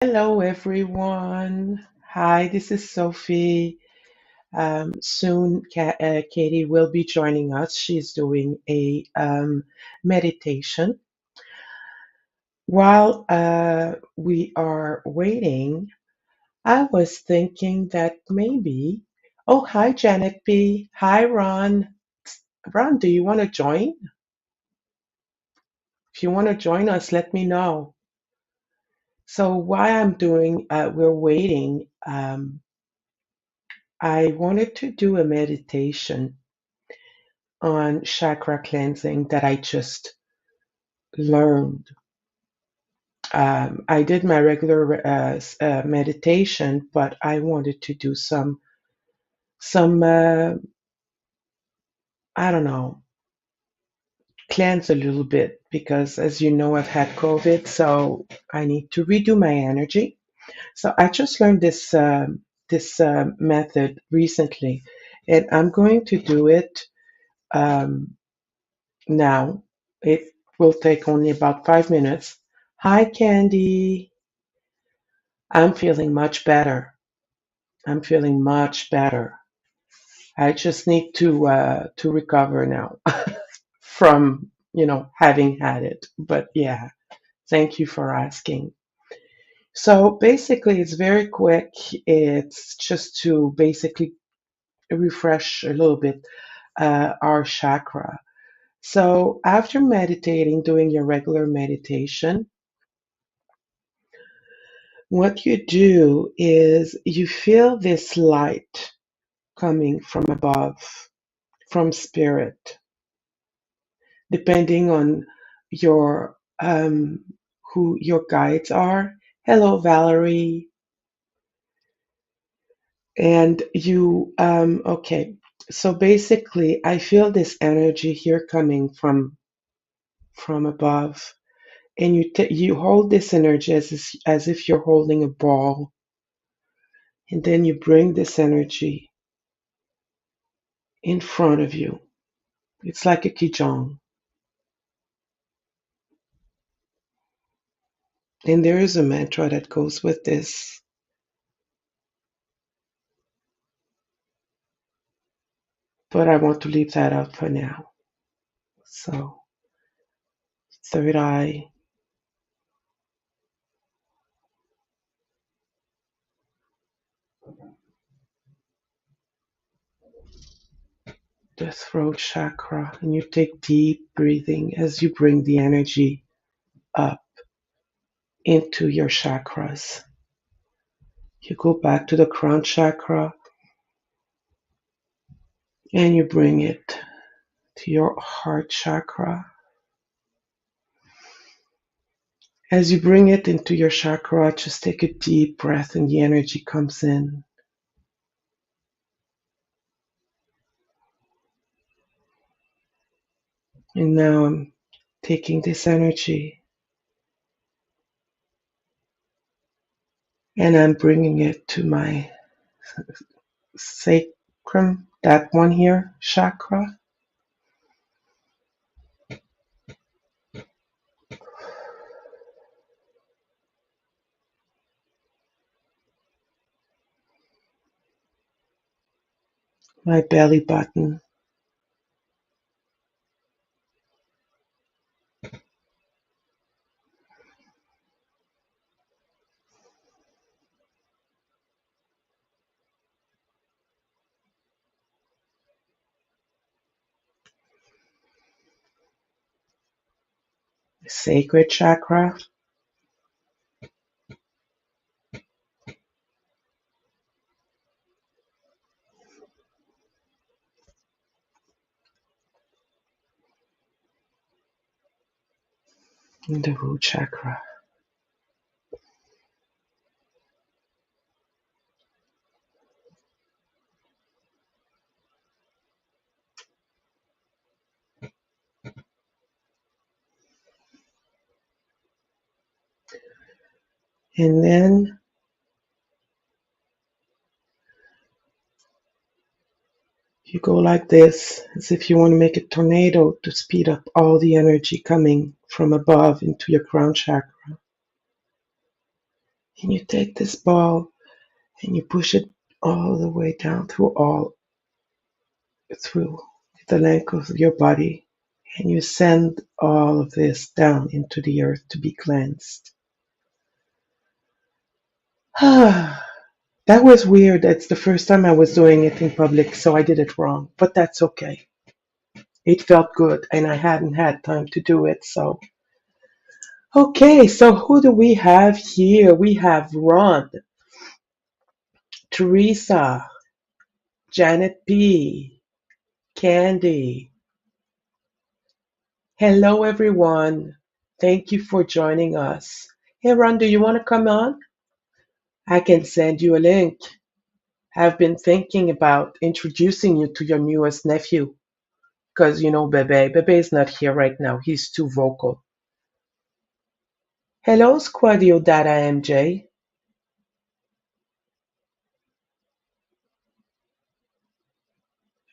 Hello, everyone. Hi, this is Sophie. Soon, Katie will be joining us. She's doing a meditation. While we are waiting, I was thinking that maybe. Oh, hi, Janet B. Hi, Ron. Ron, do you want to join? If you want to join us, let me know. So, while we're waiting. I wanted to do a meditation on chakra cleansing that I just learned. I did my regular meditation, but I wanted to do some I don't know, cleanse a little bit because, as you know, I've had COVID, so I need to redo my energy. So I just learned this method recently, and I'm going to do it um, now. It will take only about 5 minutes. Hi, Candy. I'm feeling much better. I'm feeling much better. I just need to recover now from having had it. But yeah, thank you for asking. So basically, it's very quick. It's just to basically refresh a little bit our chakra. So after meditating, doing your regular meditation, what you do is you feel this light coming from above, from spirit, depending on your who your guides are. Hello, Valerie. And you okay. So basically, I feel this energy here coming from above, and you hold this energy as if you're holding a ball, and then you bring this energy in front of you. It's like a kijong. And there is a mantra that goes with this, but I want to leave that out for now. So, third eye, the throat chakra, and you take deep breathing as you bring the energy up into your chakras. You go back to the crown chakra and you bring it to your heart chakra. As you bring it into your chakra, just take a deep breath and the energy comes in. And now I'm taking this energy and I'm bringing it to my sacrum, that one here, chakra, my belly button, sacred chakra, and the root chakra. And then you go like this, as if you want to make a tornado to speed up all the energy coming from above into your crown chakra. And you take this ball and you push it all the way down through the length of your body, and you send all of this down into the earth to be cleansed. That was weird. That's the first time I was doing it in public, so I did it wrong. But that's okay. It felt good, and I hadn't had time to do it. So, okay, so who do we have here? We have Ron, Teresa, Janet P, Candy. Hello, everyone. Thank you for joining us. Hey, Ron, do you want to come on? I can send you a link. I've been thinking about introducing you to your newest nephew because you know Bebe. Bebe is not here right now. He's too vocal. Hello, Squadio Data MJ.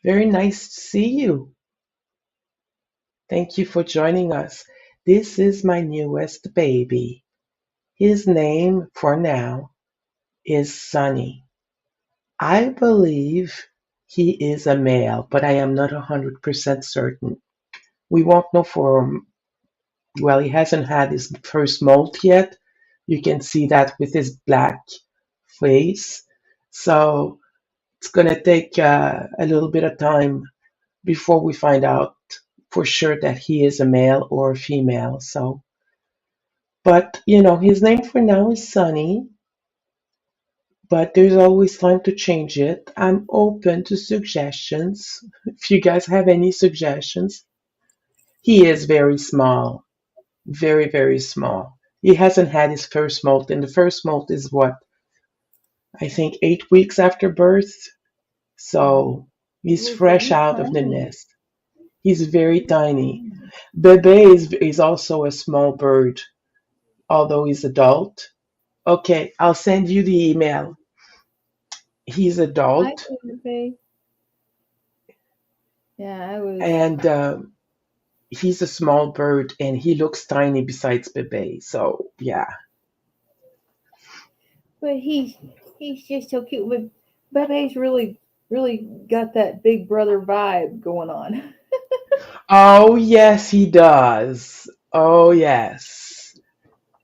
Very nice to see you. Thank you for joining us. This is my newest baby. His name for now is Sunny. I believe he is a male, but I am not 100% certain. We won't know for, well, he hasn't had his first molt yet. You can see that with his black face. So it's going to take a little bit of time before we find out for sure that he is a male or a female. So, but his name for now is Sunny, but there's always time to change it. I'm open to suggestions. If you guys have any suggestions, he is very small, very, very small. He hasn't had his first molt, and the first molt is what, I think 8 weeks after birth. So he's Oh, so fresh he's out of the tiny. nest. He's very tiny. Bebe is also a small bird, although he's adult. Okay, I'll send you the email. He's Hi, adult, Timothy. Yeah, I was. and he's a small bird, and he looks tiny besides Bebe. So yeah. But he's just so cute. But Bebe's really got that big brother vibe going on. Oh yes, he does. Oh yes.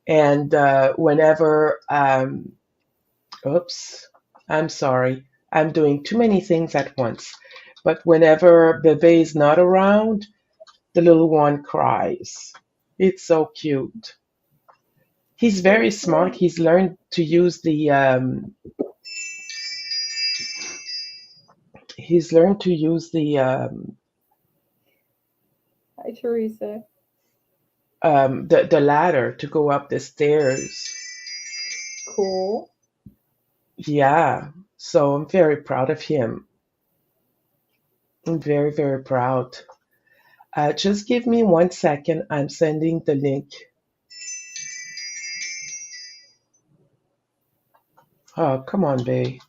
And whenever, oops, I'm sorry, I'm doing too many things at once. But whenever Bebe is not around, the little one cries. It's so cute. He's So very smart. sweet. He's learned to use Hi, Teresa. the ladder to go up the stairs. Cool. Yeah. So I'm very proud of him. I'm very, very proud. Just give me 1 second. I'm sending the link. Oh, come on, babe.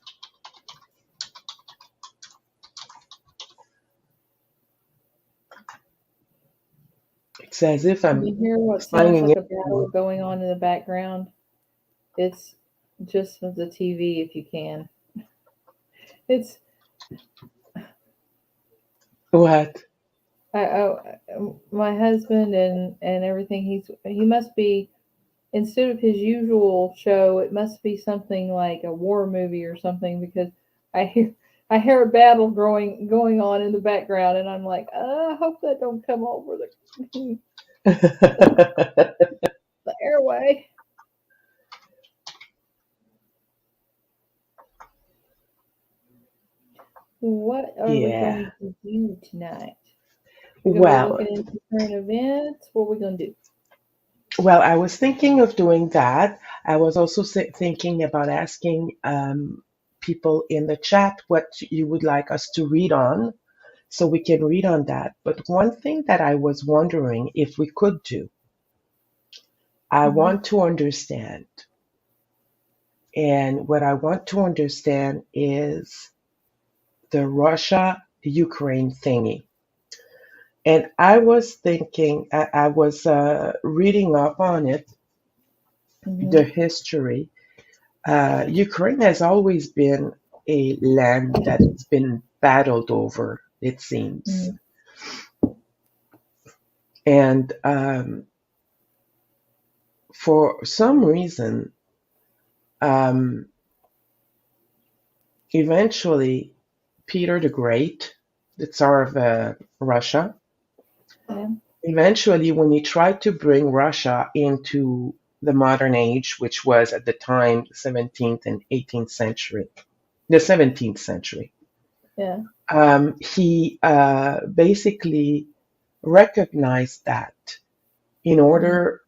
It's as if Can I'm you hear what sounds signing like in. a battle going on in the background? It's just the TV if you can. It's What? my husband and everything. He must be instead of his usual show, it must be something like a war movie or something because I hear a battle going on in the background, and I'm like, I hope that don't come over the the airway. What are we Yeah. going to do tonight? We're gonna be Well, looking into current events. What are we gonna do? well, I was thinking of doing that. I was also thinking about asking people in the chat what you would like us to read on, so we can read on that. But one thing that I was wondering if we could do, I Hmm. want to understand. And what I want to understand is the Russia Ukraine thingy. And I was thinking, I was reading up on it, Hmm. the history. Ukraine has always been a land that's been battled over, it seems. Mm-hmm. And for some reason, um, eventually, Peter the Great, the Tsar of Russia, Yeah. eventually, when he tried to bring Russia into the modern age, which was at the time the 17th and 18th century, the 17th century, Yeah. he basically recognized that in Mm-hmm. order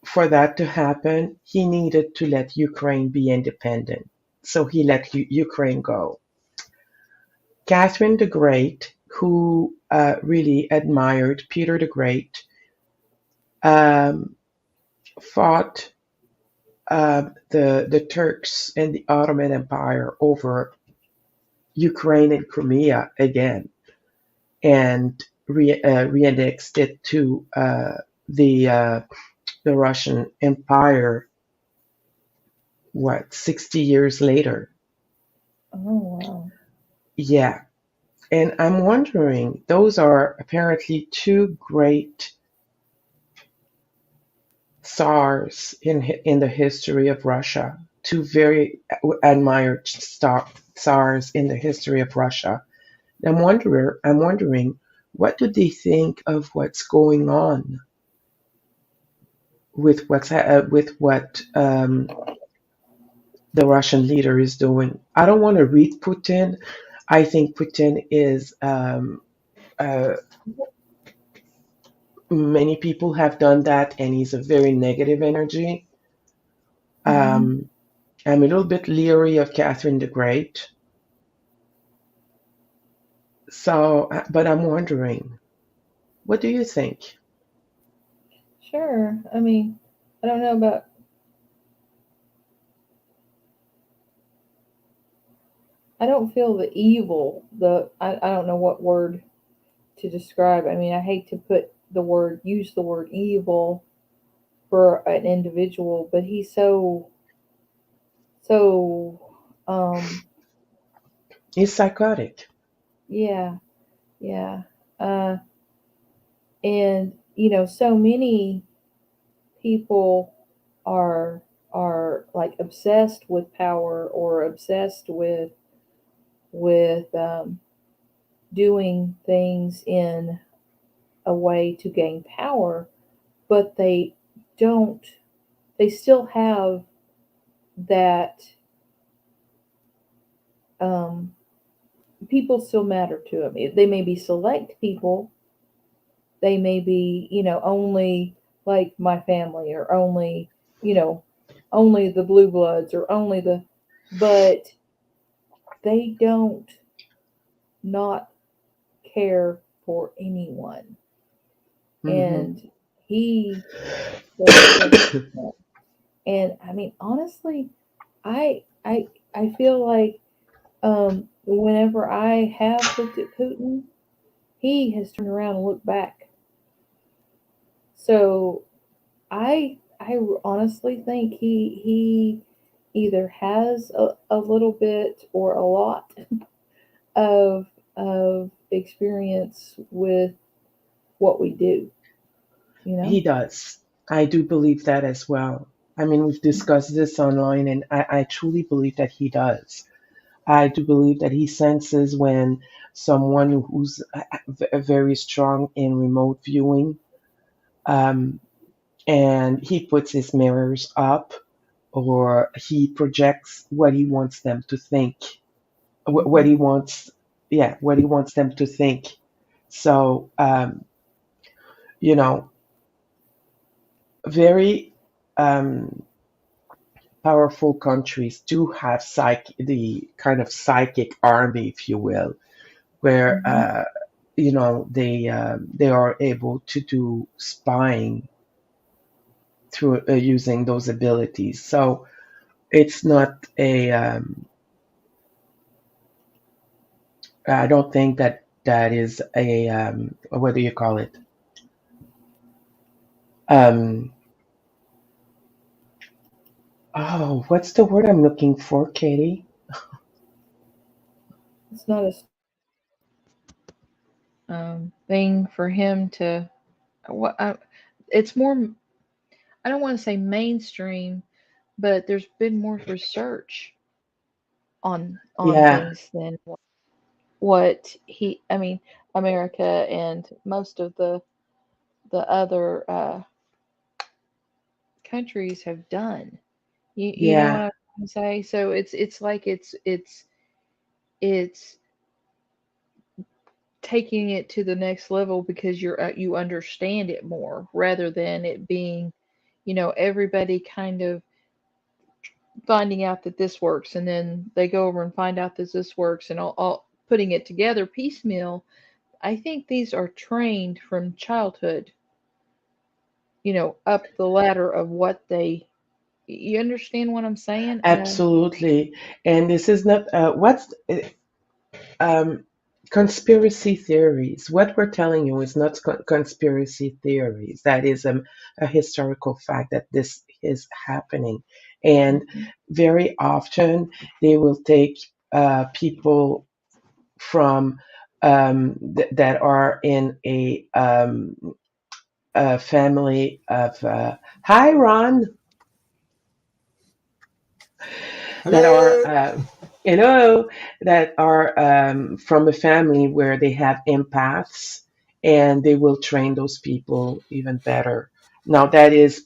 for that to happen, he needed to let Ukraine be independent. So he let Ukraine go. Catherine the Great, who really admired Peter the Great, um, fought the Turks and the Ottoman Empire over Ukraine and Crimea again, and re-annexed it to the Russian Empire. What, 60 years later? Oh wow. Yeah, and I'm wondering, those are apparently two great tsars in the history of Russia. Two very admired tsars in the history of Russia. I'm wondering, what do they think of what's going on with what the Russian leader is doing. I don't want to read Putin. I think Putin is uh, many people have done that, and he's a very negative energy. Mm-hmm. Um, I'm a little bit leery of Catherine the Great. So, but I'm wondering, what do you think? Sure. I mean, I don't know about. I don't feel the evil. I don't know what word to describe. I mean, I hate to use the word evil for an individual, but he's so um He's psychotic. yeah, yeah. Uh and so many people are like obsessed with power or obsessed with doing things in a way to gain power, but don't they still have that um people still matter to them. They may be select people, they may be, only like my family, or only, you know, only the blue bloods, or only but they don't not care for anyone. Hmm. And he doesn't care for anyone. And I mean, honestly, I feel like whenever I have looked at Putin, he has turned around and looked back. So I honestly think he either has a little bit or a lot of experience with what we do, you He know? does. I do believe that as well. I mean, we've discussed this online, and I truly believe that he does. I do believe that he senses when someone who's very strong in remote viewing, um, and he puts his mirrors up, or he projects what he wants them to think, what Hmm. he wants, yeah, what he wants them to think. So, you know, very powerful countries do have the kind of psychic army, if you will, where Hmm. they are able to do spying through using those abilities. So it's not a I don't think that that is a what do you call it? Um, Oh, what's the word I'm looking for, Katie? It's not a thing for him to. What it's more. I don't want to say mainstream, but there's been more research on Yeah, things than what he. I mean, America and most of the other countries have done. You know what yeah, I'm trying to say? So it's like it's taking it to the next level because you understand it more rather than it being, everybody kind of finding out that this works and then they go over and find out that this works and all putting it together piecemeal. I think these are trained from childhood, up the ladder of what they. You understand what I'm saying? absolutely. And this is not what's um, conspiracy theories. What we're telling you is not conspiracy theories. That is a historical fact that this is happening. And Mhm. very often they will take people from that are in a family of hi Ron, that are Hello. you know that are from a family where they have empaths, and they will train those people even better. Now that is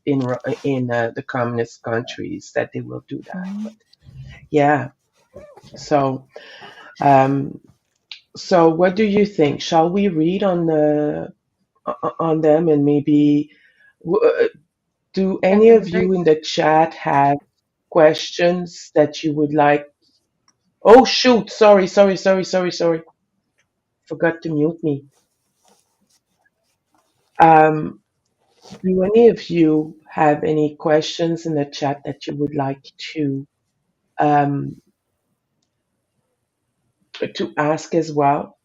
in the communist countries that they will do that. Mhm. But yeah, so um, so what do you think? Shall we read on them, and maybe do any Catherine the of Great. you in the chat have questions that you would like? Oh shoot, sorry. Forgot to mute me. Um, do any of you have any questions in the chat that you would like um, to ask as well?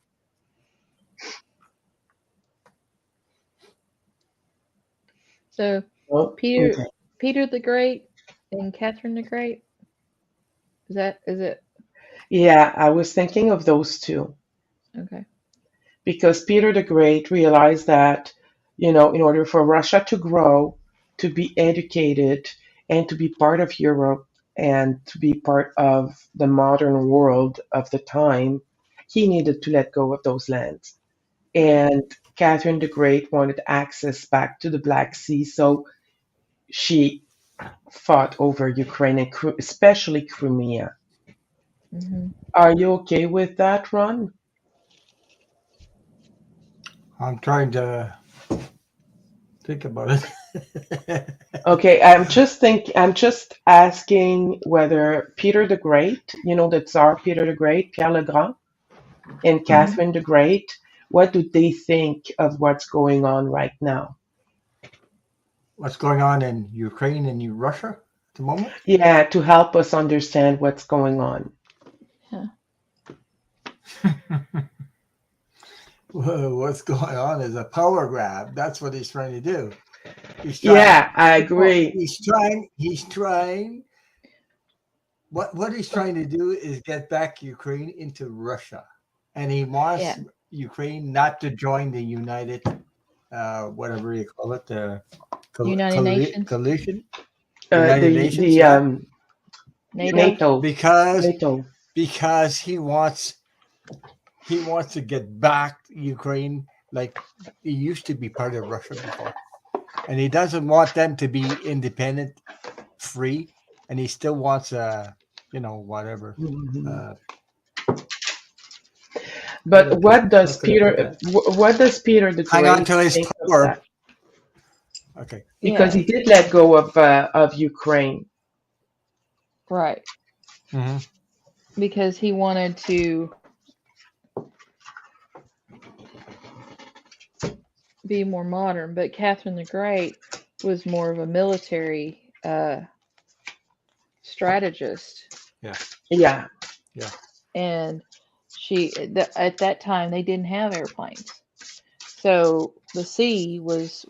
So No? Peter Okay. Peter the Great and Catherine the Great. Is it Yeah, I was thinking of those two okay? because Peter the Great realized that, in order for Russia to grow, to be educated, and to be part of Europe and to be part of the modern world of the time, he needed to let go of those lands. Right. And Catherine the Great wanted access back to the Black Sea, so she fought over Ukraine and especially Crimea. Hmm. Are you okay with that, Ron? I'm trying to think about it. Okay, I'm just asking whether Peter the Great, the Tsar Peter the Great, Pierre le Grand, and Hmm. Catherine the Great, what do they think of what's going on right now? What's going on in Ukraine and Russia at the moment? Yeah, to help us understand what's going on. Yeah. Whoa, what's going on is a power grab. That's what he's trying to do. He's trying. Yeah, I agree. He's trying. He's trying. What he's trying to do is get back Ukraine into Russia, and he Yeah. wants Ukraine not to join the United, whatever you call it, the United Nations, coalition, United Nations. The Yeah, NATO. NATO, because NATO. because he wants to get back Ukraine like it used to be part of Russia before, and he doesn't want them to be independent, free, and he still wants whatever. Mhm. Uh, But how could I put that? What does Peter the Hang on Great to his think of power. that? Okay. Because Yeah. he did let go of Ukraine. Right. Hmm. Because he wanted to be more modern, but Catherine the Great was more of a military strategist, Yeah. Yeah. Yeah. and at that time they didn't have airplanes, so the sea was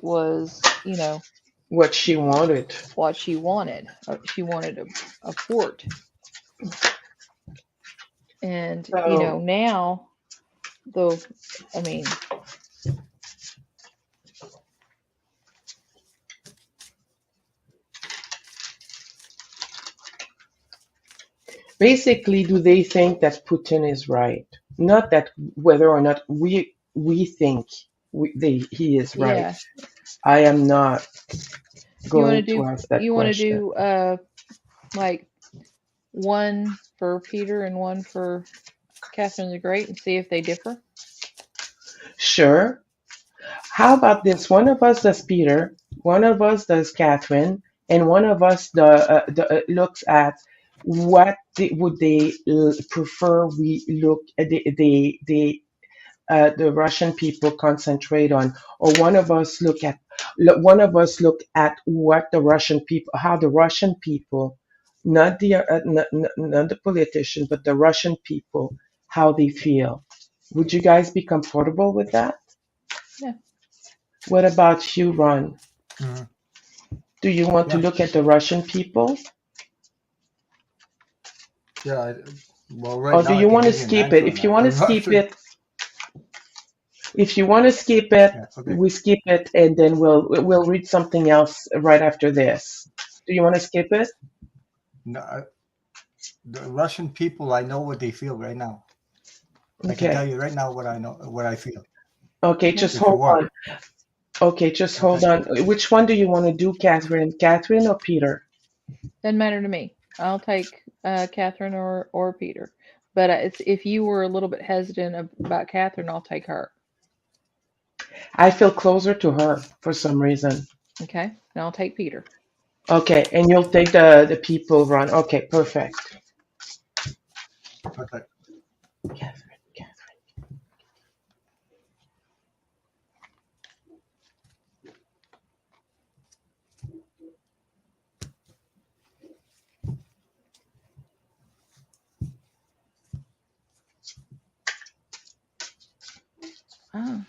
what she wanted. what she wanted. She wanted a fort. And, So now, the, I mean, basically, do they think that Putin is right? Not that whether or not we think he is right. yeah. I am not You want to going to do, ask that question. like one for Peter and one for Catherine the Great and see if they differ? Sure. How about this? One of us does Peter, one of us does Catherine, and one of us looks at what would they prefer we look at the Russian people concentrate on, or one of us look at what the Russian people, how the Russian people, not the politician, but the Russian people, how they feel. Would you guys be comfortable with that? Yeah. What about you, Ron? Mhm. Do you want to Yeah, look at the Russian people, yeah. Well, right or do now I you can want to give you an skip it? answer on If you that. want to I'm not skip sure. it, if you want to skip it, Yeah. Okay. we skip it, and then we'll read something else right after this. Do you want to skip it? No, the Russian people, I know what they feel right now. I can tell Okay. you right now what I know, what I feel. Okay, Okay. just If you hold want. on. Okay, just hold Okay. on. Which one do you want to do, Catherine? Catherine or Peter? Doesn't matter to me. I'll take Catherine or Peter. But if you were a little bit hesitant about Catherine, I'll take her. I feel closer to her for some reason. Okay? And I'll take Peter. Okay, and you'll take the people run. Okay, perfect. Okay. Catherine, Catherine. Ah,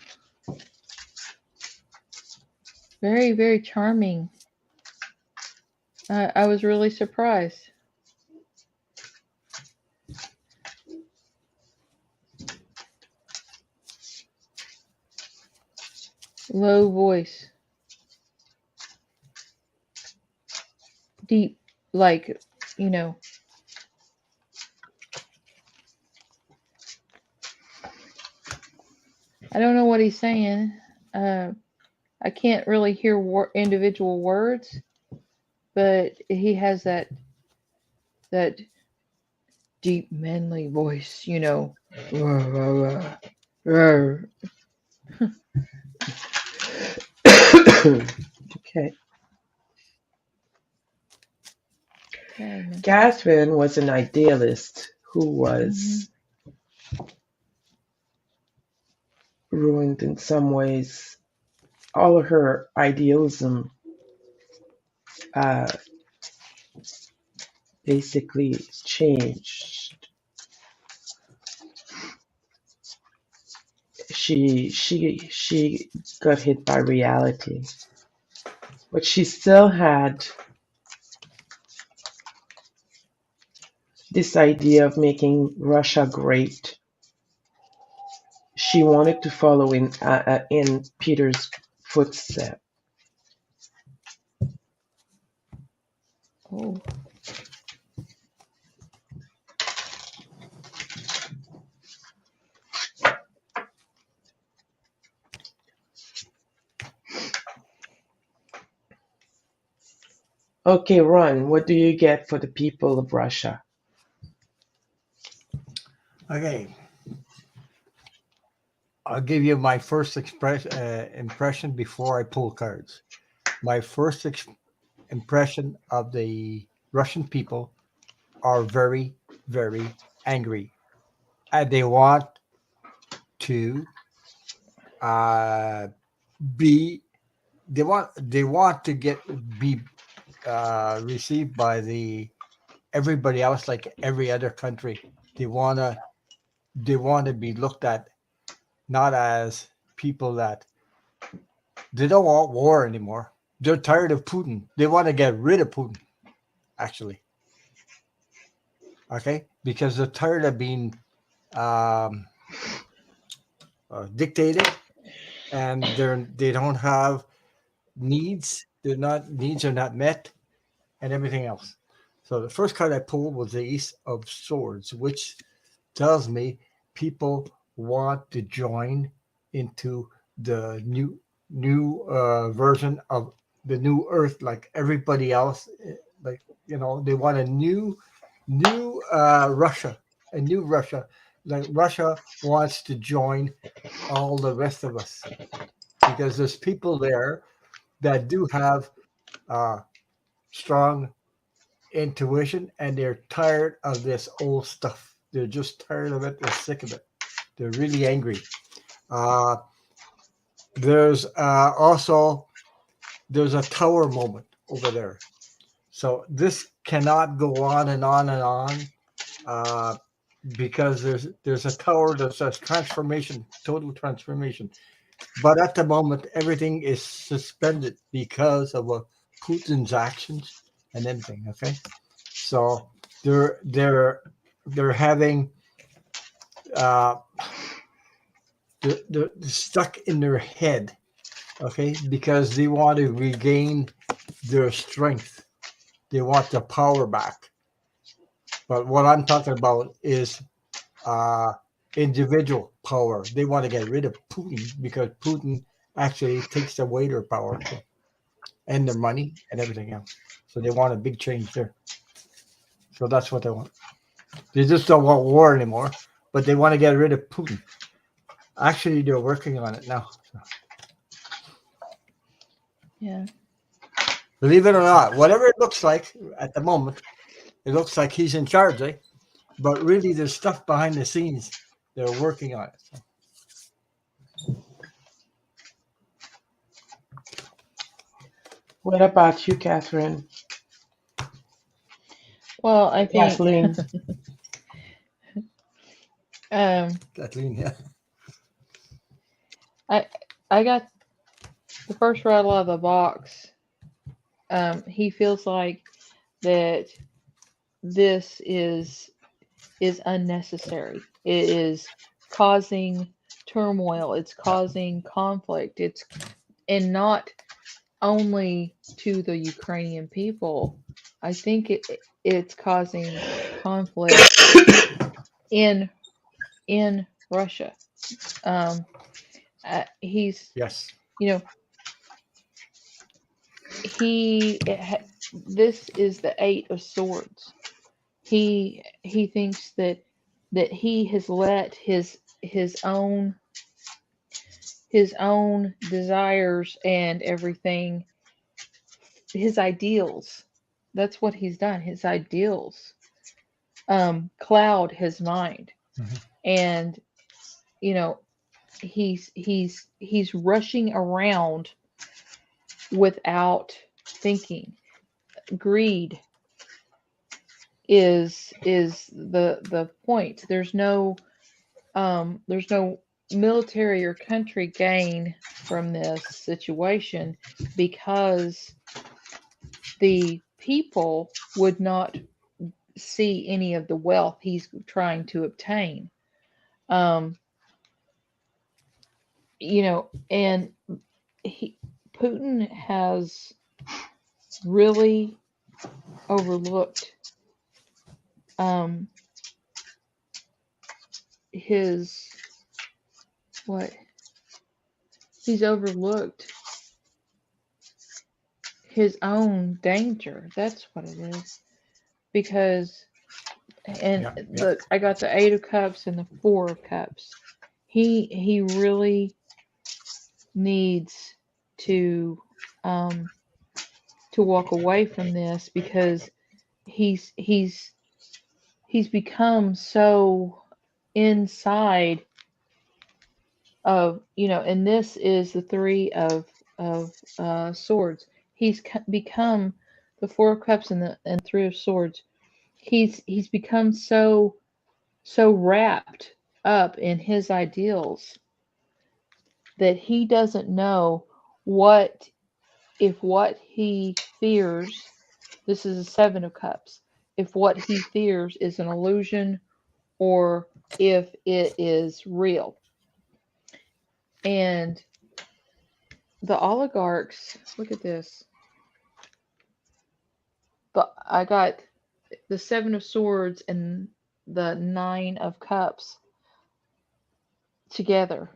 very, very charming. I was really surprised. Low voice, deep, like, you know, I don't know what he's saying. Uh, I can't really hear individual words, but he has that deep, manly voice. Okay. Okay, man. Catherine was an idealist who Hmm. was ruined in some ways. All of her idealism uh, basically changed. She got hit by reality, but she still had this idea of making Russia great. She wanted to follow in Peter's footsteps. Oh, Okay, Ron, what do you get for the people of Russia? Okay. I'll give you my first impression before I pull cards. My first impression of the Russian people are very, very angry, and they want to uh, be. They want to get be received by the everybody else like every other country. They wanna they want to be looked at not as people that they don't want war anymore. They're tired of Putin. They want to get rid of Putin, actually. Okay, because they're tired of being um, dictated, and they don't have needs. They're not needs are not met, and everything else. So the first card I pulled was the Ace of Swords, which tells me people want to join into the new version of the new Earth, like everybody else. Like they want a new Russia, a new Russia. Like Russia wants to join all the rest of us because there's people there that do have uh, strong intuition, and they're tired of this old stuff. They're just tired of it. They're sick of it. They're really angry. Uh, there's there's a tower moment over there. So this cannot go on and on and on uh, because there's a tower that says transformation, total transformation. But at the moment, everything is suspended because of Putin's actions and everything. Okay, so they're they're they're having uh, they're stuck in their head. Okay, because they want to regain their strength. They want the power back. But what I'm talking about is uh, individual power. They want to get rid of Putin because Putin actually takes away their power too, and their money and everything else. So they want a big change there. So that's what they want. They just don't want war anymore, but they want to get rid of Putin. Actually, they're working on it now. So Yeah. believe it or not, whatever it looks like at the moment, it looks like he's in charge, eh? But really, there's stuff behind the scenes. They're working on it. So, What about you, Catherine? Well, I think Kathleen. um, Kathleen, yeah. I I got the first rattle out of the box. He feels like that this is unnecessary. It is causing turmoil. It's Yeah. causing conflict. It's and not only to the Ukrainian people. I think it's causing conflict in Russia. Um, he's Yes. you know this is the Eight of Swords. He thinks that he has let his own desires and everything, his ideals. That's what he's done. His ideals cloud his mind, Hmm. and you know he's rushing around without thinking. Greed is the point. There's no military or country gain from this situation because the people would not see any of the wealth he's trying to obtain. Um, and he Putin has really overlooked um his what he's overlooked his own danger. That's what it is. Because and Yeah. Yeah. look, I got the Eight of Cups and the Four of Cups. He really needs to um to walk away from this because he's he's he's become so inside of and this is the three of swords. He's become the Four of Cups and Three of Swords. He's become so wrapped up in his ideals that he doesn't know what if what he fears, this is a Seven of Cups, if what he fears is an illusion or if it is real. And the oligarchs, look at this. But I got the Seven of Swords and the Nine of Cups together.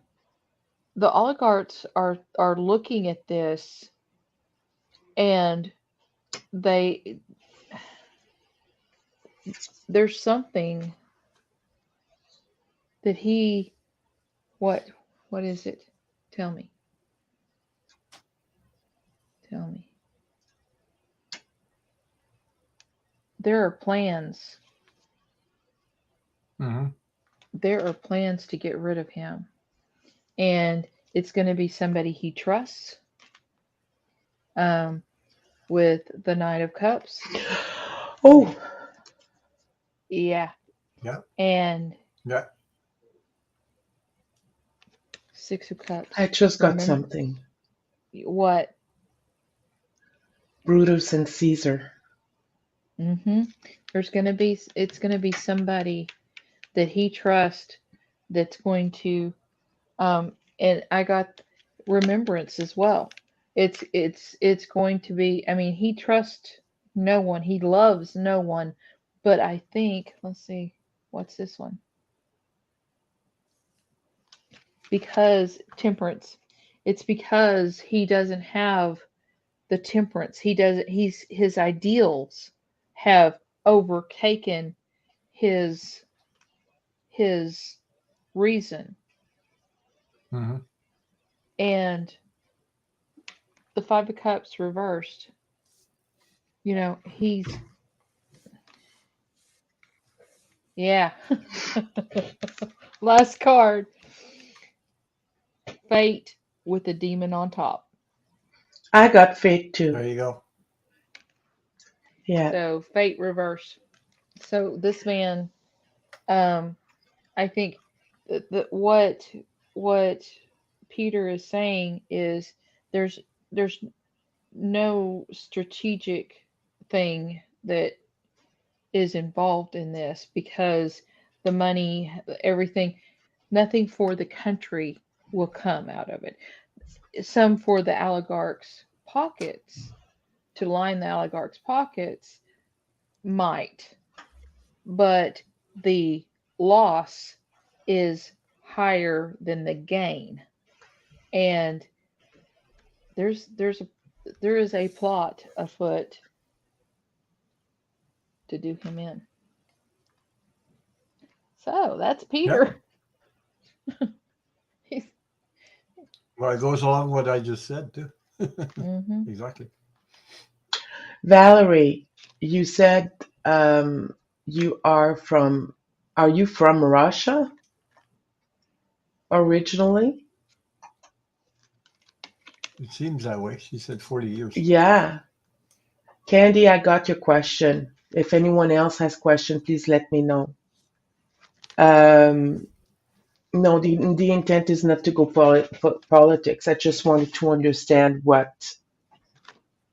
The oligarchs are looking at this and they there's something that he what what is it? Tell me. Tell me. There are plans. Hmm. There are plans to get rid of him. And it's going to be somebody he trusts. Um, with the Knight of Cups. Oh, Yeah. Yeah. And Yeah. Six of I Cups. just got Remember something. what? Brutus and Caesar. Mm-hmm. It's going to be somebody that he trusts that's going to, and I got remembrance as well. It's going to be, I mean, he trusts no one. He loves no one. But I think, let's see, what's this one? Because temperance. It's because he doesn't have the temperance. He doesn't he's his ideals have overtaken his his reason. Hmm. And the Five of Cups reversed, he's yeah. Last card, Fate with the demon on top. I got fate too. There you go. Yeah. So Fate reversed. So this man, um, I think that what Peter is saying is there's there's no strategic thing that is involved in this because the money, everything, nothing for the country will come out of it. Some for the oligarchs' pockets, to line the oligarchs' pockets, might, but the loss is higher than the gain. And there's a there is a plot afoot to do him in. So that's Yep. Peter. He's Well, it goes along with what I just said too. hmm Exactly. Valerie, you said you are you from Russia originally? It seems that way. She said 40 years. Yeah. Candy, I got your question. If anyone else has question, please let me know. Um, no, the intent is not to go politics. I just wanted to understand what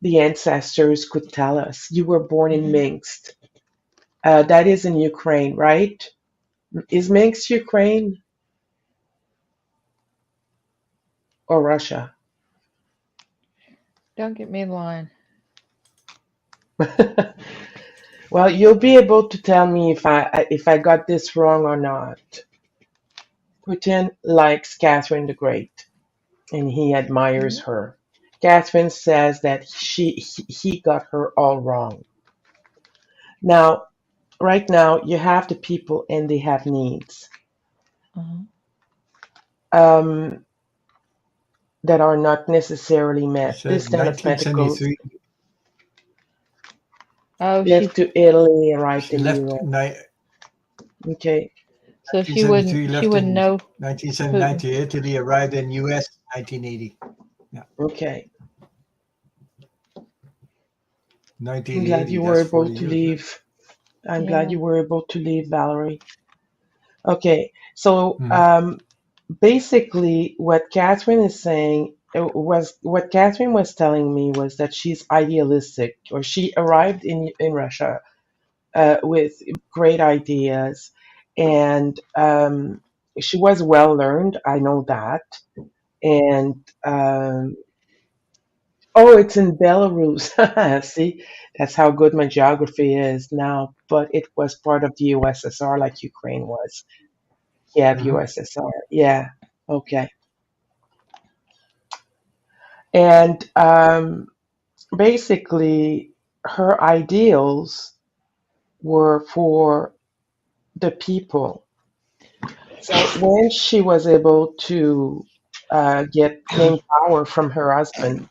the ancestors could tell us. You were born in hmm Minsk. That is in Ukraine, right? Is Minsk Ukraine or Russia? Don't get me in line. Well, you'll be able to tell me if I got this wrong or not. Putin likes Catherine the Great, and he admires Mhm. her. Catherine says that he got her all wrong. Now, right now, you have the people and they have needs Uh-huh. um, that are not necessarily She met. said This Ten of Pentacles 1973. Oh, left to Italy, right She in left Europe. Okay, so she left wouldn't in know Putin. 1979 to Italy, arrived in US 1980. Yeah. okay. I'm glad 1980, you were that's able 40 to years. Right? leave. I'm glad Yeah. you were able to leave, Valerie. Okay, so Hmm. basically, what Catherine is saying it was what Catherine was telling me was that she's idealistic, or she arrived in Russia with great ideas, and she was well learned. I know that, and oh, it's in Belarus. See, that's how good my geography is now. But it was part of the USSR, like Ukraine was. Yeah, the Hmm. USSR. Yeah. Okay. And basically, her ideals were for the people. So when she was able to claim power from her husband,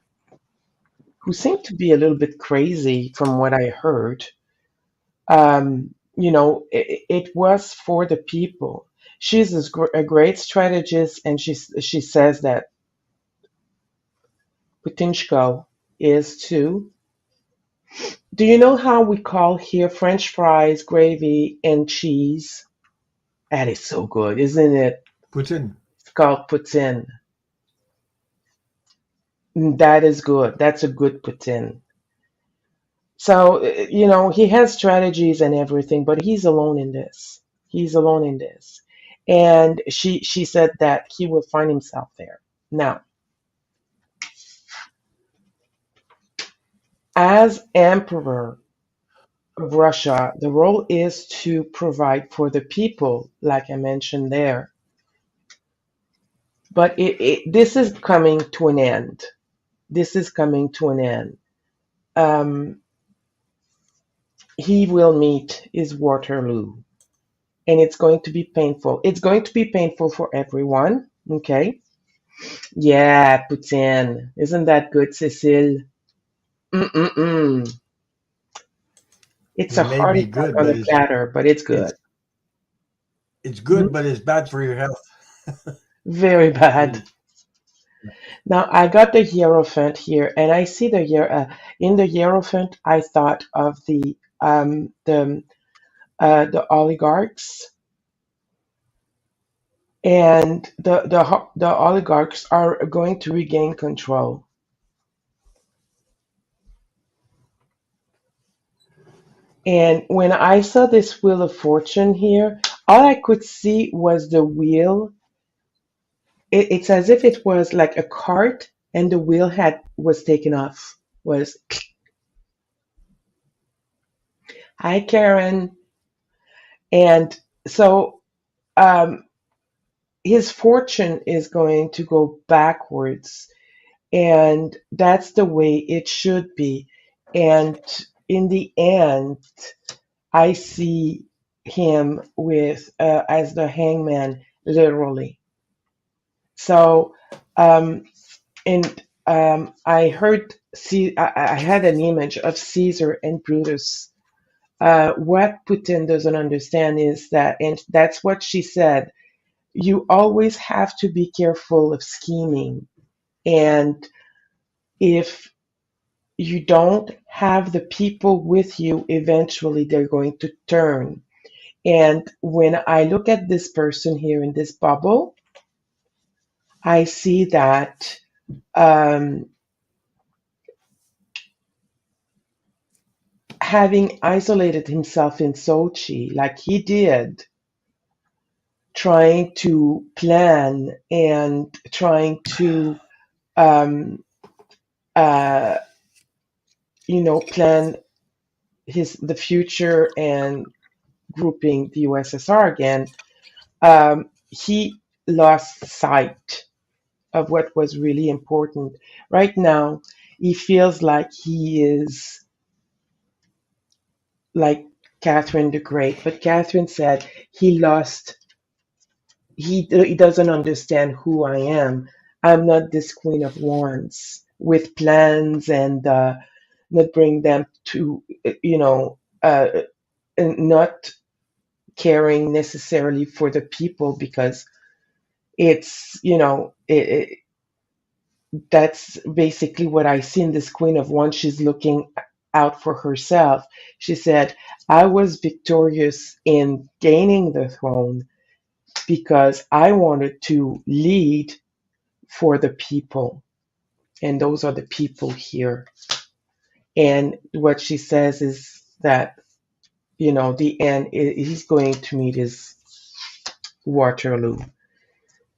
who seemed to be a little bit crazy from what I heard, it was for the people. She's a great strategist, and she says that Putinchko is too. Do you know how we call here French fries, gravy, and cheese? That is so good, isn't it? Putin. It's called poutine. That is good. That's a good poutine. So, he has strategies and everything, but he's alone in this. He's alone in this. And she said that he will find himself there. Now, as emperor of Russia, the role is to provide for the people, like I mentioned there. But this is coming to an end. This is coming to an end. Um, he will meet his Waterloo, and it's going to be painful. It's going to be painful for everyone. Okay. Yeah, Putin. Isn't that good, Cecile? Mm-mm-mm. It's a It may hearty be attack good, on but a platter, but it's good. it's Mhm. good, but it's bad for your health. Very bad. Really. Now I got the Hierophant here, and I see in the Hierophant. I thought of the oligarchs, and the oligarchs are going to regain control. And when I saw this Wheel of Fortune here, all I could see was the wheel. It's as if it was like a cart, and the wheel had was taken off. Was Hi, Karen. And so um, his fortune is going to go backwards, and that's the way it should be. And in the end, I see him with as the hangman, literally. So, um, and I heard, see, I had an image of Caesar and Brutus. What Putin doesn't understand is that, and that's what she said, you always have to be careful of scheming. And if you don't have the people with you, eventually they're going to turn. And when I look at this person here in this bubble, I see that um, having isolated himself in Sochi, like he did, trying to plan and trying to, um, uh, plan the future and grouping the USSR again, he lost sight of what was really important. Right now, he feels like he is like Catherine the Great, but Catherine said he doesn't understand who I am. I'm not this Queen of Wands with plans and not bring them to, and not caring necessarily for the people because it's, that's basically what I see in this Queen of Wands. She's looking out for herself. She said, I was victorious in gaining the throne because I wanted to lead for the people. and those are the people here. And what she says is that, the end, he's going to meet his Waterloo.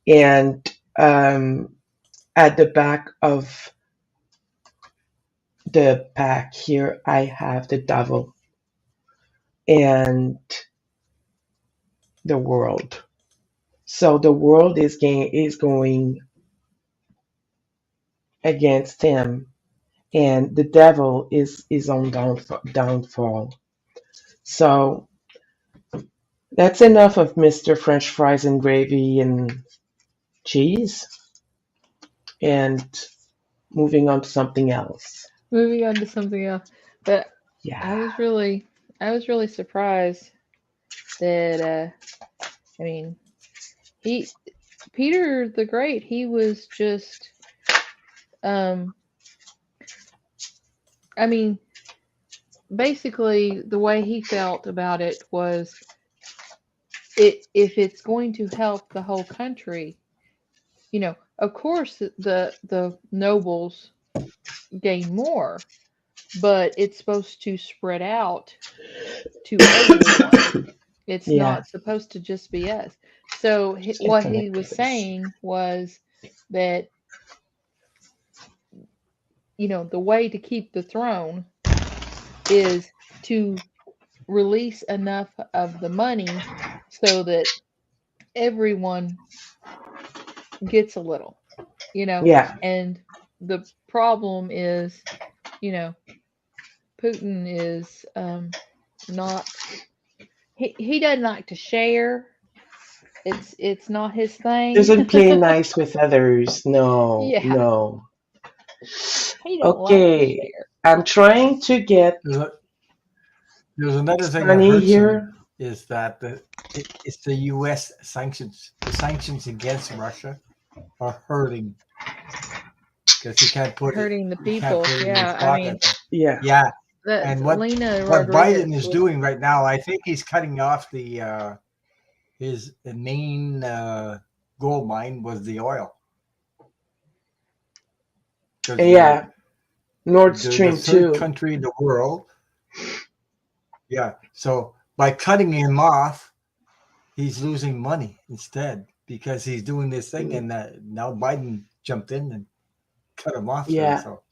And at the back of the pack here, I have the devil and the world. So the world is going against him, and the devil is on downfall. So that's enough of Mr. French fries and gravy and cheese, and moving on to something else. Moving on to something else. But I Yeah, was really I was really surprised that I mean, he Peter the Great, he was just um I mean, basically the way he felt about it was if it's going to help the whole country, of course the nobles gain more, but it's supposed to spread out to everyone. It's yeah, not supposed to just be us. So what he was internet. saying was that, the way to keep the throne is to release enough of the money so that everyone gets a little, Yeah, and the problem is, you know, Putin is not he doesn't like to share. It's not his thing. doesn't play nice with others. No, Yeah, no. he don't like to Okay, share. I'm trying to get There's, a, there's another thing that Sunny hurts him here. is that it's the U.S. sanctions. The sanctions against Russia are hurting because Hurting the he can't people. put it in his Yeah, I mean, pocket. Yeah, Yeah, that's and Lena what Biden Rodriguez is was. doing right now, I think he's cutting off the his main gold mine was the oil because yeah. Nord the Stream third 2. country in the world. Yeah, so by cutting him off, he's losing money instead because he's doing this thing, and now Biden jumped in and cut him off there. Yeah. So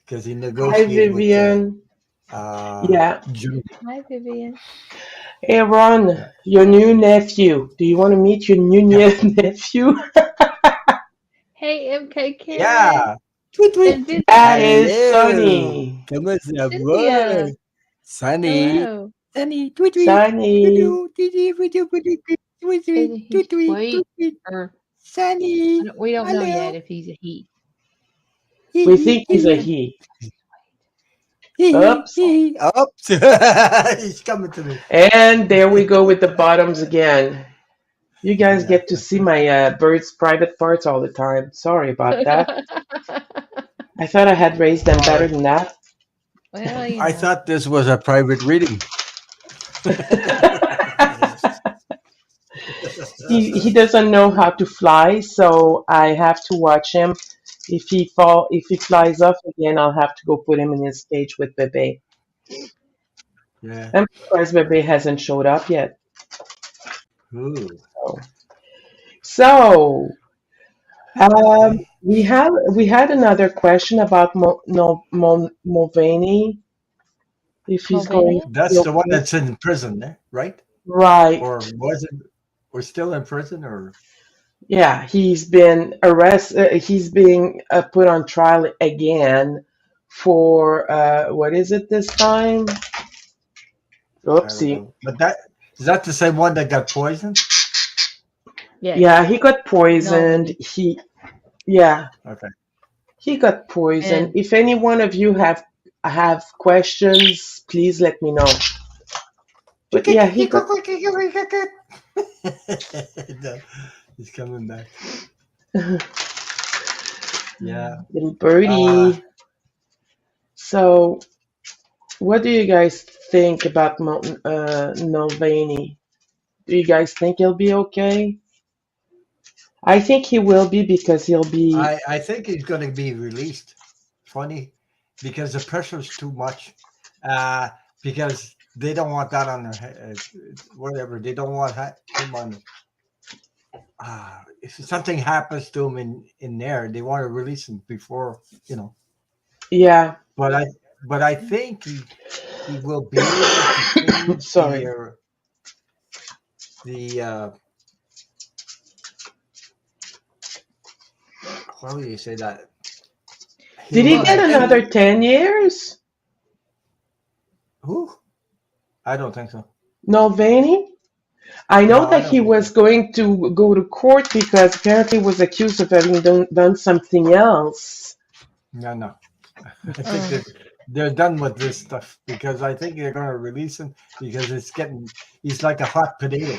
because he Hi, negotiated with Vivian. Yeah. Germany. Hi, Vivian. Hey, Ron, Yeah, your new nephew. Do you want to meet your new yeah, nephew? Hey, MK Karen yeah. Tweet tweet. and Vivian. That is Hello, Sunny. comment ça va? Cynthia. Sunny, Hello. Sunny, tweet tweet. Sunny. Tweet tweet, tweet tweet, tweet Is tweet, he tweet tweet, sweet tweet tweet. or Sunny, we don't know yet hello. if he's a he. We think he's a he. Oops. Oops. He's coming to me. And there we go with the bottoms again. You guys Yeah. get to see my bird's private parts all the time. Sorry about that. I thought I had raised them All better right. than that. Well, I thought this was a private reading. He doesn't know how to fly, so I have to watch him. If he flies off again, I'll have to go put him in his cage with Bebe. Yeah. I'm surprised Bebe hasn't showed up yet. Ooh. So, so Okay. we had another question about Mulvaney, if he's going to Mulvaney? be That's the one okay. that's in prison, right? Right. Or was it? Or still in prison? Or Yeah, he's been arrested. He's being put on trial again for what is it this time? I don't Oopsie. know. But that is that the same one that got poisoned? Yeah, Yes. he got poisoned. Nolan. Yeah, Okay. he got poisoned. And If any one of you have questions, please let me know. But yeah, he got No, he's coming back. little Yeah. Uh, birdie. So, what do you guys think about Mulvaney? Do you guys think he'll be okay? I think he will be because he'll be. I think he's going to be released. Funny, because the pressure's too much. Uh, because they don't want that on their head. Whatever. They don't want him on. If something happens to him in there, they want to release him before you know. Yeah. But I think he will be able to change Sorry. the how do you say that? Did he He'll Well, get I another mean, 10 years? who? I don't think so. No, Vanny? I know No, I that don't he think was so. going to go to court because apparently was accused of having done something else. No, no. I think um, they're done with this stuff because I think they're going to release him because he's like a hot potato,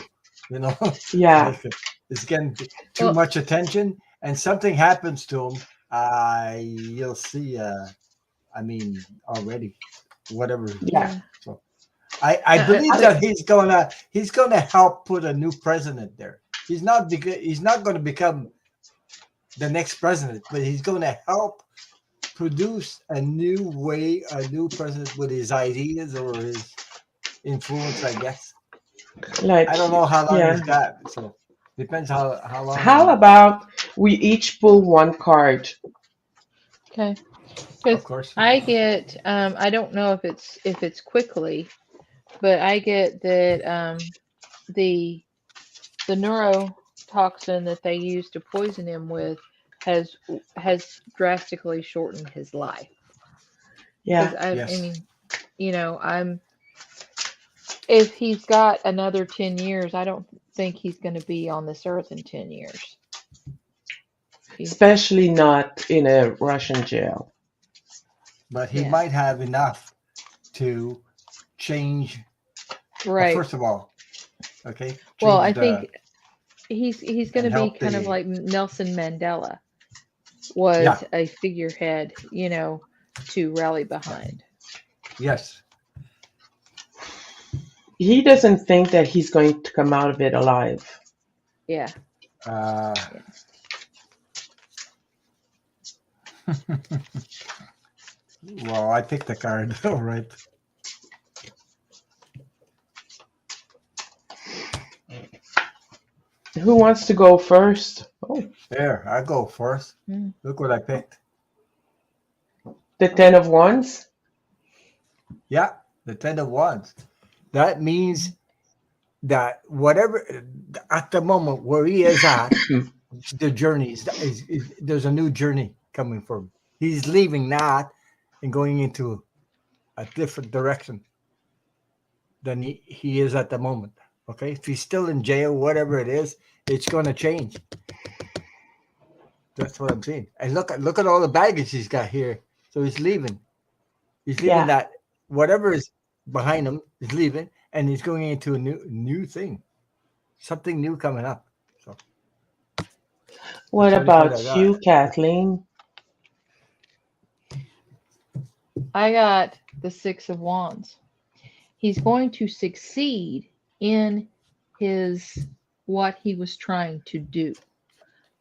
you know, Yeah. like it's getting too well, much attention and something happens to him. You'll see. I mean, already, whatever. Yeah. yeah. So I believe I, that he's gonna help put a new president there. He's not going to become the next president, but he's going to help produce a new way, a new president with his ideas or his influence, I guess. like, I don't know how long yeah. he's got, so depends how long How he. about we each pull one card? Okay. Of Because course. I get, I don't know if it's quickly, but I get that the the neurotoxin that they use to poison him with has has drastically shortened his life. Because Yeah. I Yes. mean, I'm if he's got another 10 years, I don't think he's going to be on this earth in 10 years. He's Especially not in a Russian jail. But he yeah, might have enough to change. right. First of all, okay, Well, change I the think he's going and to be help kind of the. like Nelson Mandela was Yeah. a figurehead, to rally behind. Yes. He doesn't think that he's going to come out of it alive. Yeah, Uh, yeah. well, I picked the card. All right. Who wants to go first? Oh, There, I go first. Mm. Look what I picked. the Oh, 10 of Wands? Yeah, the Ten of Wands. That means that whatever at the moment where he is at, the journey there's a new journey coming for him. He's leaving that and going into a different direction than he is at the moment. Okay, if he's still in jail, whatever it is, it's going to change. That's what I'm saying. And look at all the baggage he's got here. So he's leaving. He's leaving Yeah. that whatever is behind him is leaving, and he's going into a new thing, something new coming up. So What that's the only card I about got. you, Kathleen? I got the Six of Wands. He's going to succeed in his what he was trying to do.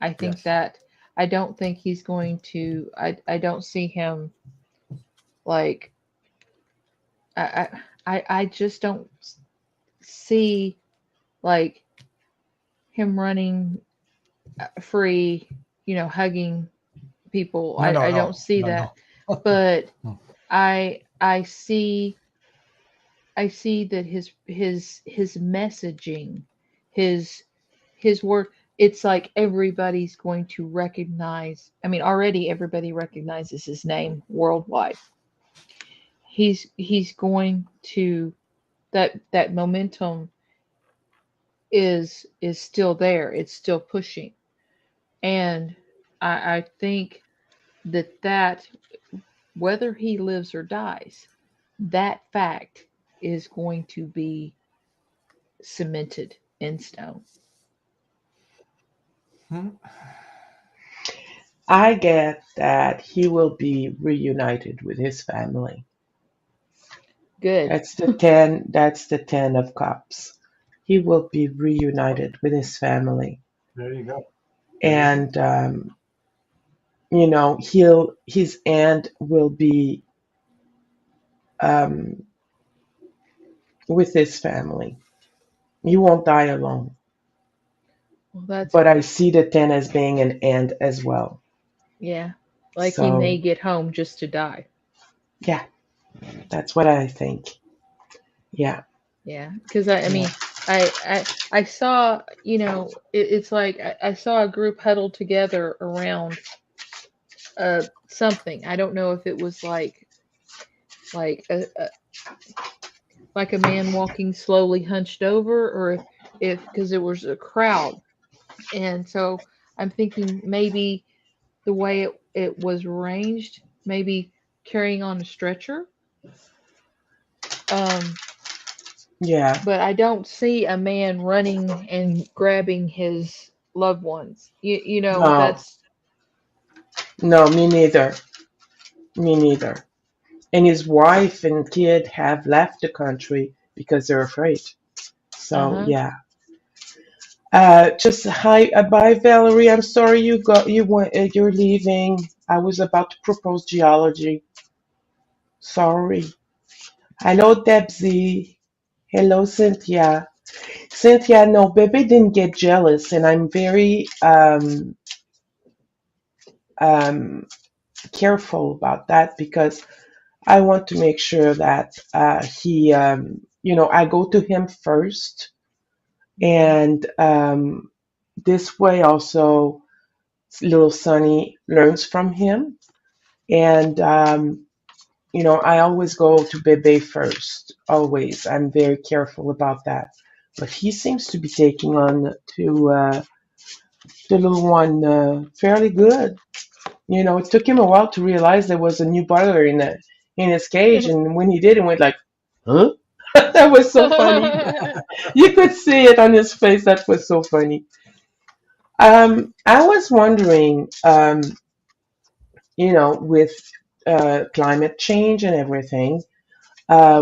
I think Yes. that I don't think he's going to. I don't see him like I just don't see like him running free, hugging people. No, no, I don't no, see no, that. no. But Hmm. I see that his messaging, his his work, it's like everybody's going to recognize. I mean, already everybody recognizes his name worldwide. He's going to that momentum is still there. It's still pushing. And I think that whether he lives or dies, that fact is going to be cemented in stone. Hmm. I get that he will be reunited with his family. Good. That's the 10 of cups. He will be reunited with his family. There you go. and his end will be um, with his family. He won't die alone. Well, that's But I see the 10 as being an end as well. yeah. Like he may So get home just to die. yeah, that's what I think. Yeah, Yeah, because I yeah, mean, I saw, it's like I saw a group huddled together around something. I don't know if it was like like a man walking slowly hunched over, or if because there was a crowd, and so I'm thinking maybe the way it was arranged, maybe carrying on a stretcher. Um, yeah. but I don't see a man running and grabbing his loved ones. No, That's no, me neither. Me neither. And his wife and kid have left the country because they're afraid. So uh-huh. yeah. Just hi, bye, Valerie. I'm sorry you're leaving. I was about to propose geology. Sorry. Hello, Debsy. Hello, Cynthia. Cynthia, no, Bebe didn't get jealous, and I'm very um, careful about that because I want to make sure that I go to him first, Hmm. and this way also little Sonny learns from him, and I always go to Bebe first. Always, I'm very careful about that. But he seems to be taking on to the little one fairly good. It took him a while to realize there was a new boiler in his cage, and when he did, it went like, "Huh?" That was so funny. You could see it on his face. That was so funny. I was wondering, with climate change and everything,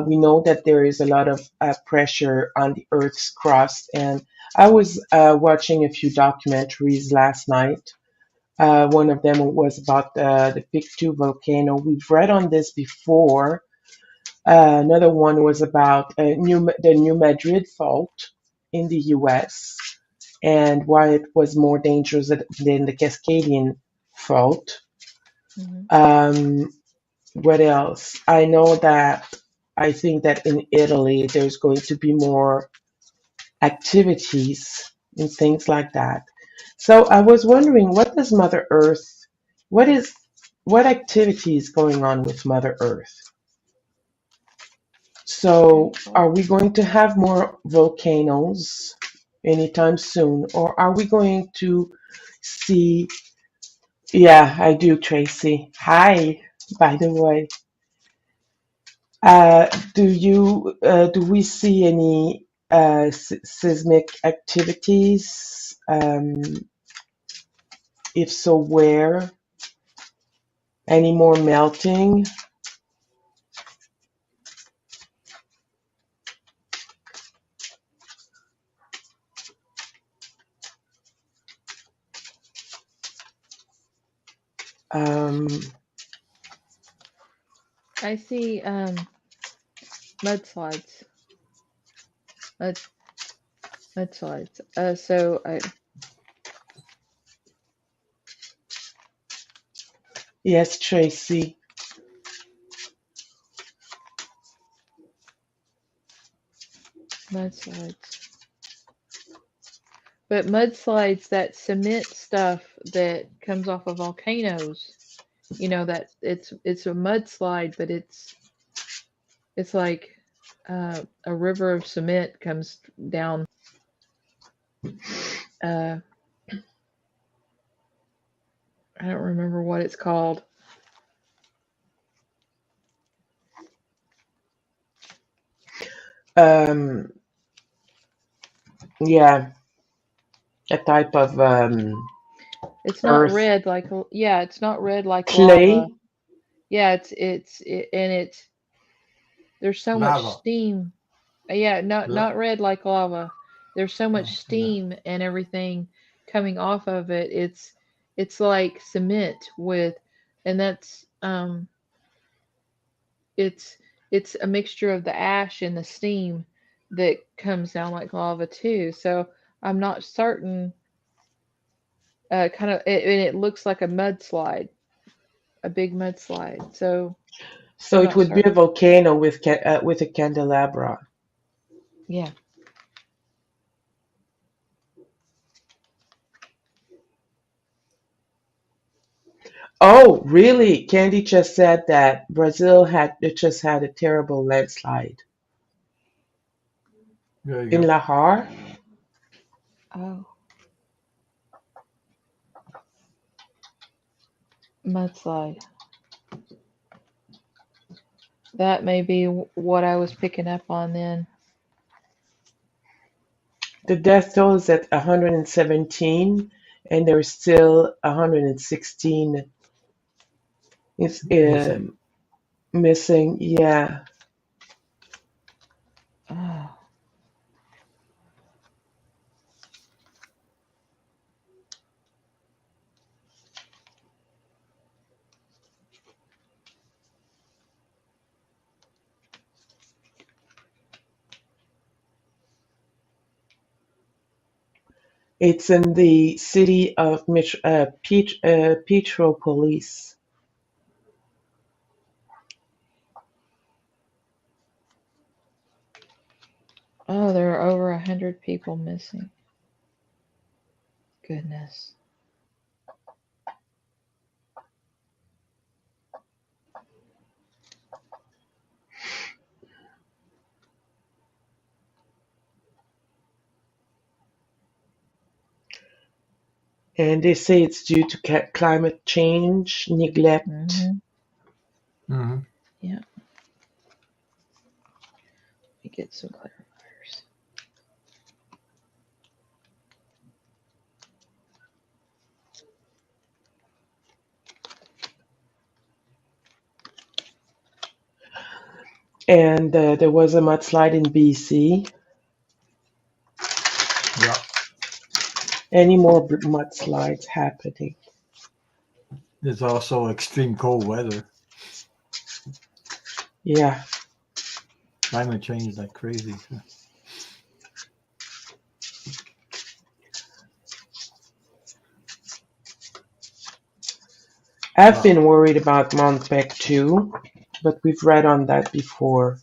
we know that there is a lot of pressure on the Earth's crust, and I was watching a few documentaries last night. One of them was about the Pictou volcano. We've read on this before. Another one was about the New Madrid fault in the US and why it was more dangerous than the Cascadian fault. Hmm. Um, what else? I think that in Italy there's going to be more activities and things like that. So I was wondering, what is, what activity is going on with Mother Earth? So Okay. Well, are we going to have more volcanoes anytime soon, or are we going to see? Yeah, I do, Tracy. Hi, by the way. Do we see any seismic activities? If so, where? Any more melting? Um, I see mudslides. Mud mudslides. So yes, Tracy. mudslides. But mudslides, that cement stuff that comes off of volcanoes, that it's a mudslide, but it's like a river of cement comes down. Uh, I don't remember what it's called. Um, yeah, a type of It's not earth red like yeah, it's not red like lava. clay. Yeah, and it's there's so much Lava. steam. Yeah, not La- not red like lava. There's so much no, no. steam and everything. coming off of it. It's like cement with, and that's it's it's a mixture of the ash and the steam that comes down like lava too. So I'm not certain. Kind of, and it looks like a mudslide, a big mudslide. So So I'm it not would be a certain. volcano with a candelabra. Yeah. Oh, really? Candy just said that Brazil had it just had a terrible landslide There you in go. Lahore. Oh, mudslide. That may be what I was picking up on then. The death toll is at 117, and there's still 116 is Missing. missing. Yeah, Oh, it's in the city of Petropolis. oh, there are over 100 people missing. Goodness. And they say it's due to climate change, neglect, Mm-hmm. Hmm. Yeah. Let me get some clarifiers. and there was a mudslide in BC. Yeah. Any more mudslides happening? There's also extreme cold weather. Yeah. Climate change like crazy. I've Wow. been worried about Mount Peck too, but we've read on that before.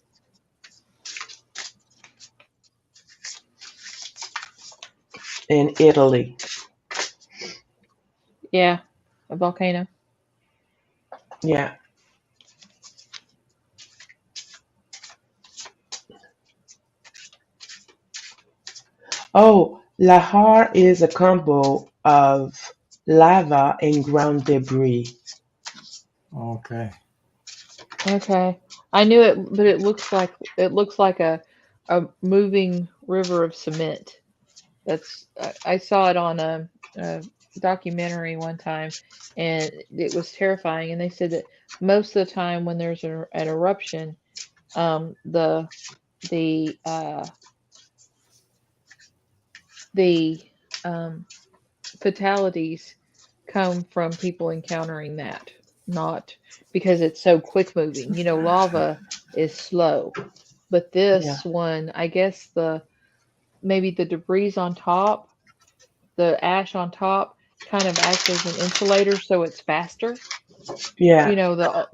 In Italy. Yeah, a volcano. Yeah. Oh, lahar is a combo of lava and ground debris. Okay. Okay. I knew it, but it looks like a moving river of cement. I saw it on a documentary one time, and it was terrifying. And they said that most of the time when there's an eruption, the the uh, the um, fatalities come from people encountering that, not because it's so quick moving. Lava is slow, but Yeah. this one, I guess the maybe the debris on top, the ash on top, kind of acts as an insulator, so it's faster. Yeah.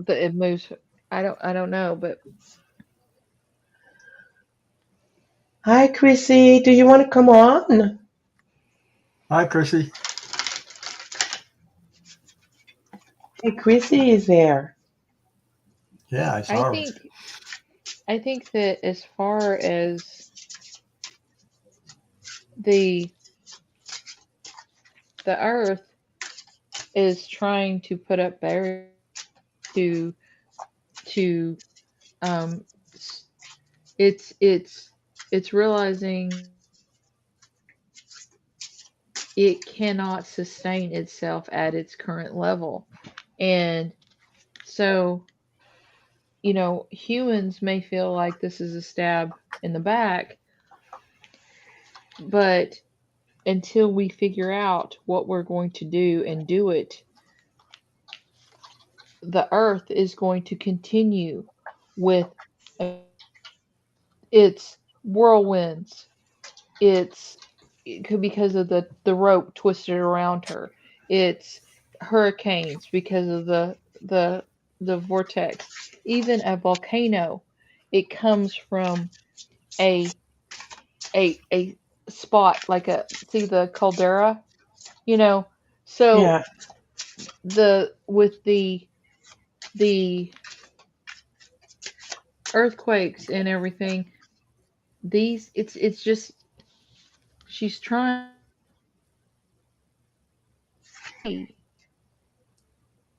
The it moves. I don't know, but Hi, Chrissy. Do you want to come on? Hi, Chrissy. Hey, Chrissy is there. Yeah, I I saw her. think I think that as far as the the Earth is trying to put up barriers to to um it's it's realizing it cannot sustain itself at its current level. And so, humans may feel like this is a stab in the back, but until we figure out what we're going to do and do it, the earth is going to continue with its whirlwinds, its because of the rope twisted around her, its hurricanes because of the the vortex, even a volcano. It comes from a a spot like a see the caldera, you know. So Yeah. the with the earthquakes and everything, these it's just she's trying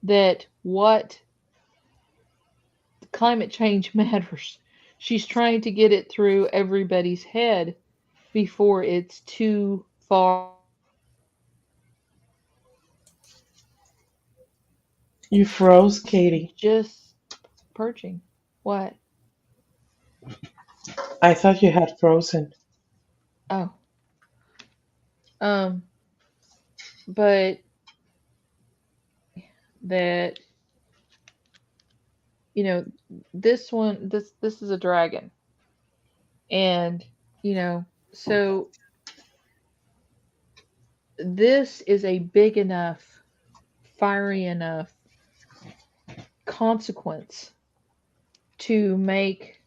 that what climate change matters. She's trying to get it through everybody's head before it's too far. You froze, Katie. Just purging. What? I thought you had frozen. Oh, um, but that you know this one this is a dragon, and you know so this is a big enough, fiery enough consequence to make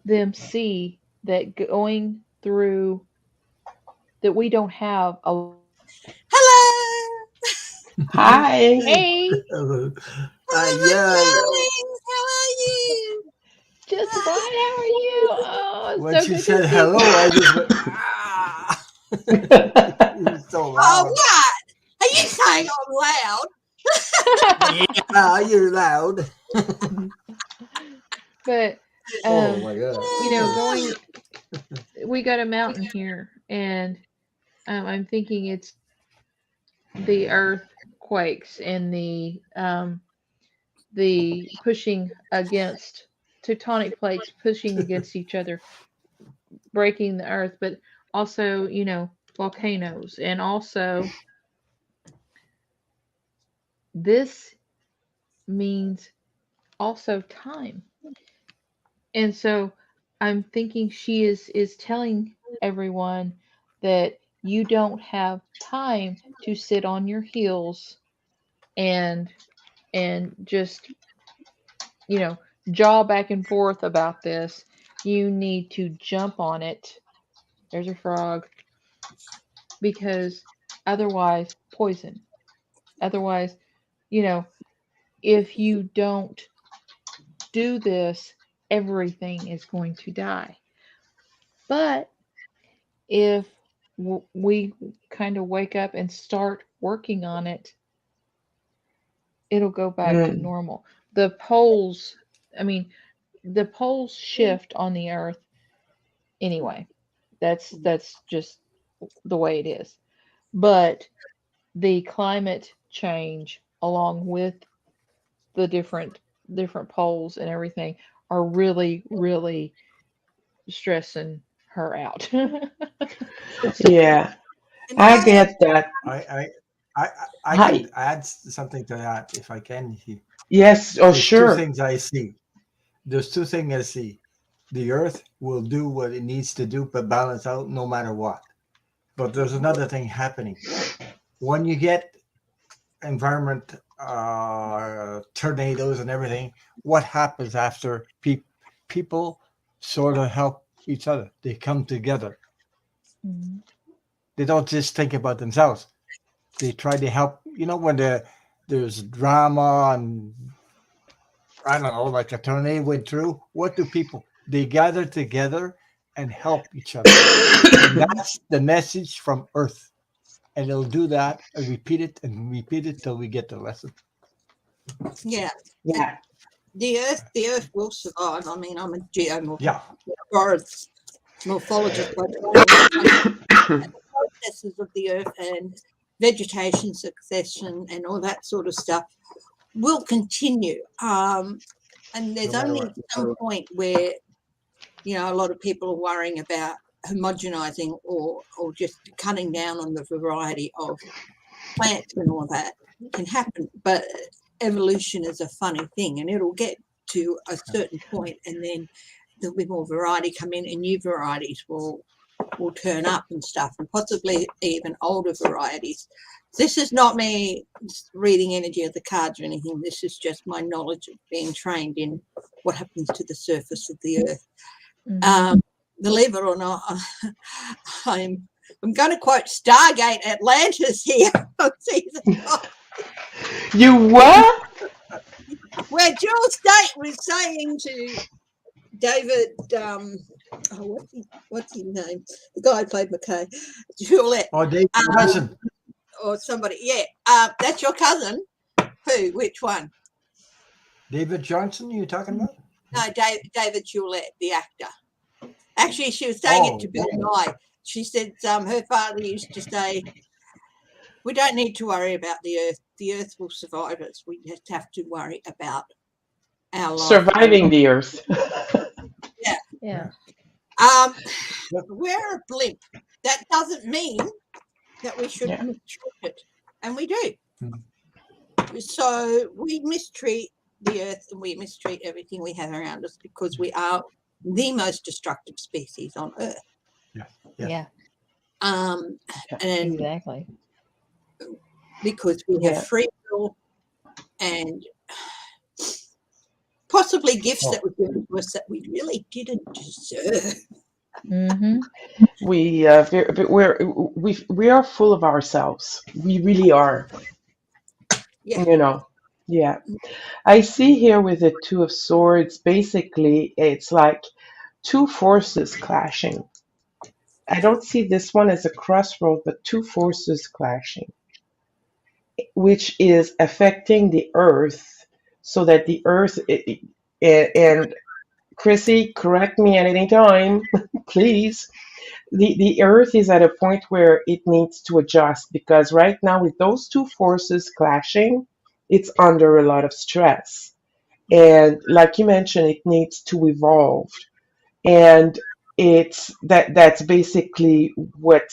them see that going through that we don't have a Hello. Hi. hey Hello, my Yeah. darlings. How are you? just fine, how are you? Oh, it's When so she good to said see hello, I just went, ah. It was so Oh, loud. what? Are you saying I'm loud? Yeah, you're loud. but Oh um my god. going we got a mountain here, and I'm thinking it's the earth quakes and the pushing against tectonic plates pushing against each other, breaking the earth, but also, volcanoes. And also, this means also time. And so I'm thinking she is telling everyone that you don't have time to sit on your heels and just, you know, jaw back and forth about this. You need to jump on it. There's a frog, because otherwise poison. Otherwise, you know, if you don't do this, everything is going to die. But if we kind of wake up and start working on it, it'll go back to Mm, normal. The poles, I mean, the poles shift on the earth anyway. That's just the way it is. But the climate change along with the different poles and everything are really stressing her out. yeah, And I I, get that. I I I I Hi. could add something to that if I can. Yes, oh, There's two sure. things I see. There's two things I see. The earth will do what it needs to do, but balance out no matter what. But there's another thing happening. When you get environment, tornadoes and everything, what happens after people sort of help each other? They come together. Mhm. They don't just think about themselves. They try to help. When there's drama and I don't know, like a tornado went through, what do people? They gather together and help each other. And that's the message from Earth. And it'll do that and repeat it till we get the lesson. yeah, and Yeah. the earth will survive. I mean, I'm a Yeah. geomorphologist by training, and the processes of the earth and vegetation succession and all that sort of stuff will continue. And No there's matter only what. some point where a lot of people are worrying about homogenizing or just cutting down on the variety of plants and all that can happen. But evolution is a funny thing, and it'll get to a certain point, and then there'll be more variety come in, and new varieties will turn up and stuff, and possibly even older varieties. This is not me reading energy of the cards or anything. This is just my knowledge of being trained in what happens to the surface of the earth. Believe it or not, I'm going to quote Stargate Atlantis here on season 5. You what? Where Jules State was saying to David, what's his name? The guy who played McKay, Juliet. Oh, David Johnson. Or somebody, yeah. That's your cousin. Who? Which one? David Johnson, you talking about? No, David Juliet, the actor. Actually, she was saying it to Bill Nye. She said her father used to say, "We don't need to worry about the earth. The earth will survive us. We just have to worry about our life." Surviving the earth. Yeah. We're a blimp. That doesn't mean that we should mistreat it, and we do. So we mistreat the earth and we mistreat everything we have around us because we are the most destructive species on earth. Yeah. And Exactly. because we have free will and possibly gifts that were given to us that we really didn't deserve. We are full of ourselves. We really are. Yeah. You know. Yeah. I see here with the Two of Swords, basically it's like two forces clashing. I don't see this one as a crossroad, but two forces clashing, which is affecting the earth so that the earth, and Chrissy, correct me at any time, please. The earth is at a point where it needs to adjust because right now, with those two forces clashing, it's under a lot of stress. And like you mentioned, it needs to evolve. And that's basically what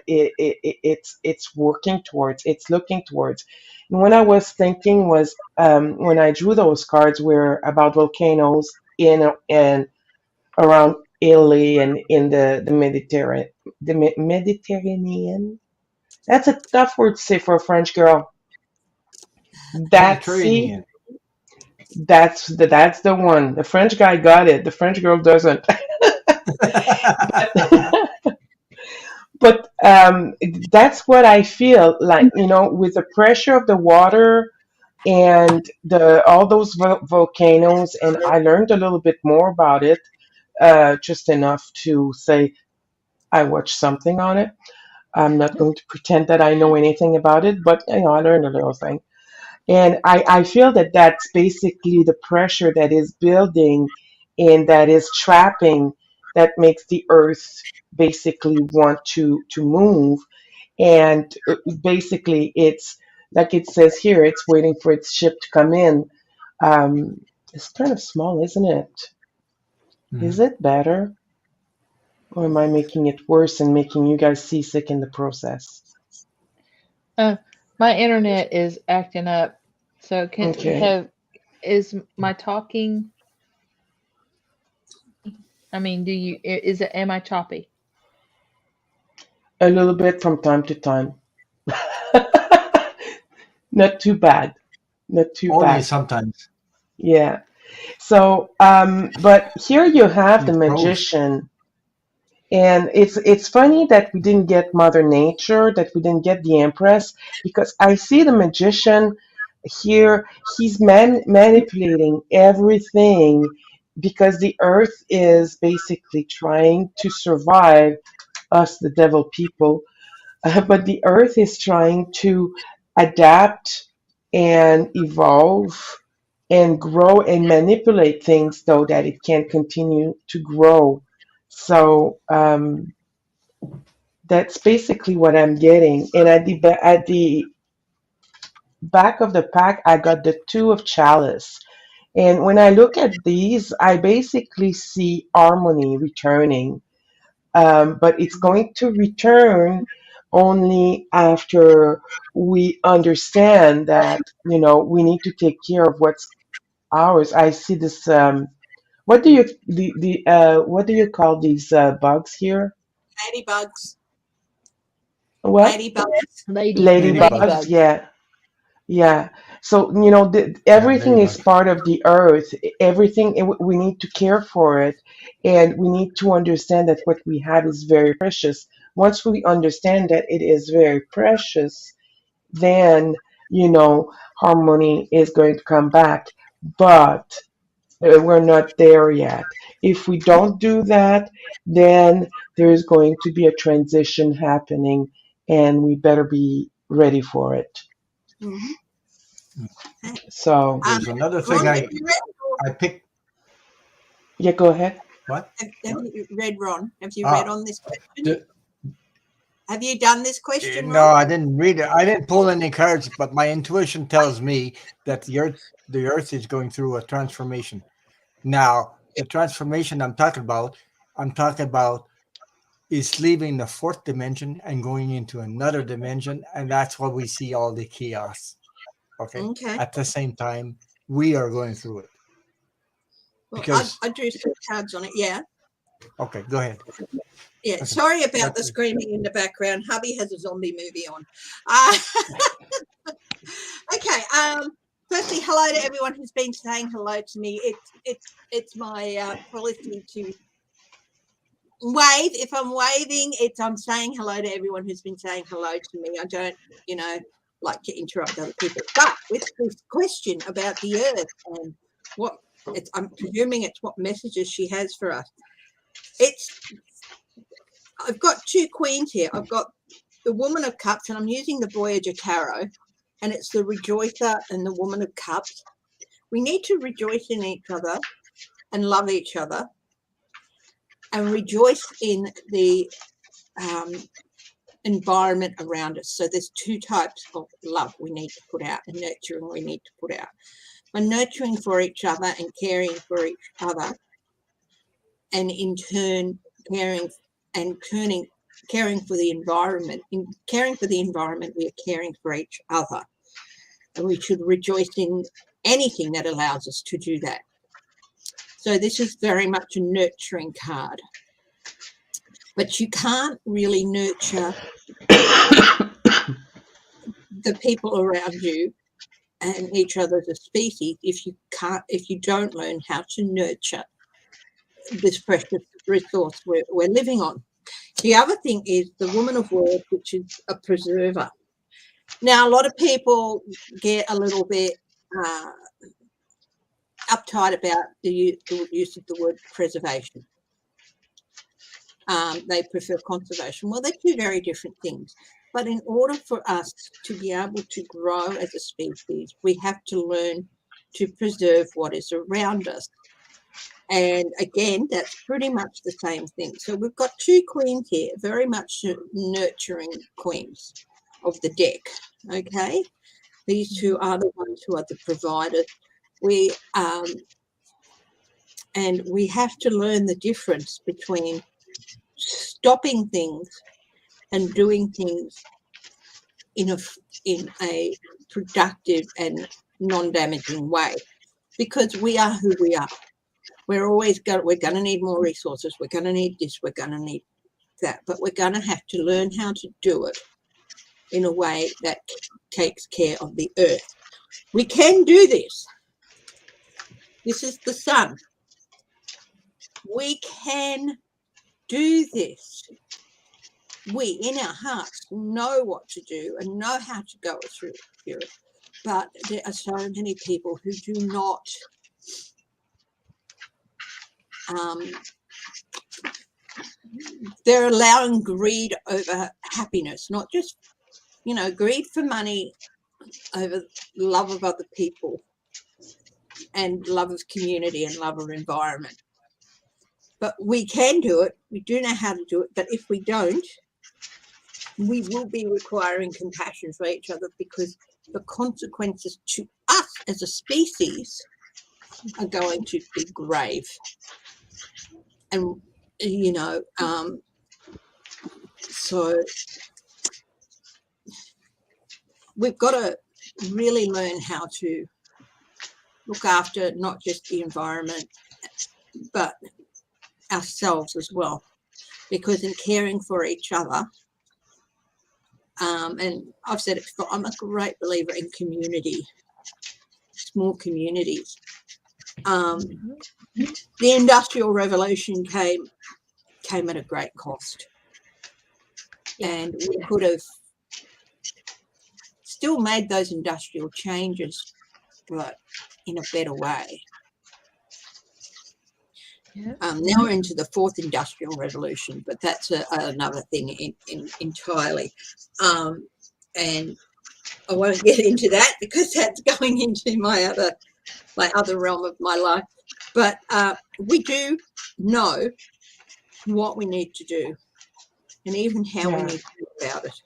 it's working towards, it's looking towards. And what I was thinking was, when I drew those cards were about volcanoes in and around Italy and in the Mediterranean. Mediterranean. That's a tough word to say for a French girl. See, Mediterranean. that's the one. The French guy got it. The French girl doesn't. But that's what I feel like. With the pressure of the water and the all those volcanoes, and I learned a little bit more about it, just enough to say I watched something on it. I'm not going to pretend that I know anything about it, but I learned a little thing. And I feel that that's basically the pressure that is building and that is trapping, that makes the earth basically want to move. And basically, it's like it says here, it's waiting for its ship to come in. It's kind of small, isn't it? Is it better? Or am I making it worse and making you guys seasick in the process? My internet is acting up. So Okay. is my talking? I mean, am I choppy? A little bit from time to time. Not too bad. Not too Only bad. sometimes. Yeah. So, but here you have the It froze. magician, and it's funny that we didn't get Mother Nature, that we didn't get the Empress, because I see the magician here. He's manipulating everything because the Earth is basically trying to survive us, the devil people. But the earth is trying to adapt and evolve and grow and manipulate things so that it can continue to grow. So that's basically what I'm getting. And at the back of the pack, I got the Two of Chalice. And when I look at these, I basically see harmony returning. but it's going to return only after we understand that we need to take care of what's ours. I see this. What do you what do you call these bugs here? Ladybugs. What? Ladybugs. Ladybugs, Ladybugs. Ladybugs. yeah. Yeah. So, Yeah, everything is ladybugs. part of the earth. Everything, we need to care for it. And we need to understand that what we have is very precious. Once we understand that it is very precious, then, harmony is going to come back. But we're not there yet. If we don't do that, then there is going to be a transition happening, and we better be ready for it. Mm-hmm. So, There's another thing Ron, have you read? I picked. yeah, go ahead. What? Have you read, Ron? Have you read Ah, on this question? the, Have you done this question, no, Ron? I didn't read it. I didn't pull any cards, but my intuition tells me that the Earth is going through a transformation. Now, the transformation I'm talking about is leaving the fourth dimension and going into another dimension, and that's why we see all the chaos. Okay, Okay. at the same time, we are going through it Well, because. I drew some cards on it. Yeah. Okay, go ahead. Yeah. Okay, Sorry about the that's screaming in the background. Hubby has a zombie movie on. Uh, okay. Firstly, hello to everyone who's been saying hello to me. It's my policy to wave. If I'm waving, I'm saying hello to everyone who's been saying hello to me. I don't, like to interrupt other people. But with this question about the earth and what I'm presuming it's what messages she has for us. I've got two queens here. I've got the Woman of Cups, and I'm using the Voyager Tarot, and it's the Rejoicer and the Woman of Cups. We need to rejoice in each other and love each other and rejoice in the environment around us. So there's two types of love we need to put out and nurturing we need to put out. And nurturing for each other and caring for each other, and in turn caring for the environment. In caring for the environment, we are caring for each other. And we should rejoice in anything that allows us to do that. So this is very much a nurturing card. But you can't really nurture the people around you and each other as a species if you don't learn how to nurture this precious resource we're living on. The other thing is the Woman of Words, which is a preserver. Now, a lot of people get a little bit uptight about the use of the word preservation. They prefer conservation. Well, they're two very different things. But in order for us to be able to grow as a species, we have to learn to preserve what is around us. And again, that's pretty much the same thing. So we've got two queens here, very much nurturing queens of the deck. Okay, these two are the ones who are the providers. And we have to learn the difference between stopping things and doing things in a productive and non-damaging way, because we are who we are. We're going to need more resources. We're going to need this. We're going to need that. But we're going to have to learn how to do it in a way that takes care of the earth. We can do this. This is the sun. We can do this. We, in our hearts, know what to do and know how to go through it. But there are so many people who do not they're allowing greed over happiness, not just, greed for money over love of other people and love of community and love of environment. But we can do it. We do know how to do it. But if we don't, we will be requiring compassion for each other, because the consequences to us as a species are going to be grave. And, So we've got to really learn how to look after not just the environment, but ourselves as well. Because in caring for each other, and I've said it before, I'm a great believer in community, small communities. The Industrial Revolution came at a great cost. And we could have still made those industrial changes, but in a better way. Now we're into the fourth industrial revolution, but that's another thing entirely. And I won't get into that because that's going into my other realm of my life. But we do know what we need to do and even how we need to do about it.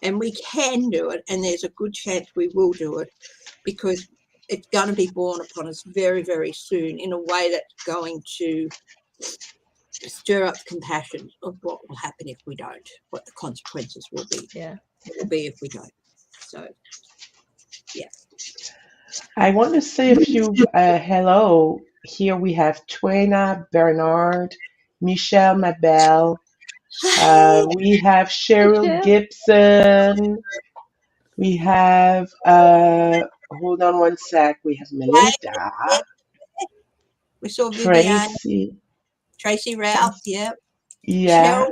And we can do it, and there's a good chance we will do it, because it's going to be born upon us very, very soon in a way that's going to stir up compassion of what will happen if we don't, what the consequences will be. Yeah. It will be if we don't. So, yeah. I want to say a few hello. Here we have Twena, Bernard, Michelle Mabel. We have Cheryl Michelle? Gibson. We have, hold on one sec. We have Melinda, We saw Vivian, Tracy, Ralph, yeah. yeah, Cheryl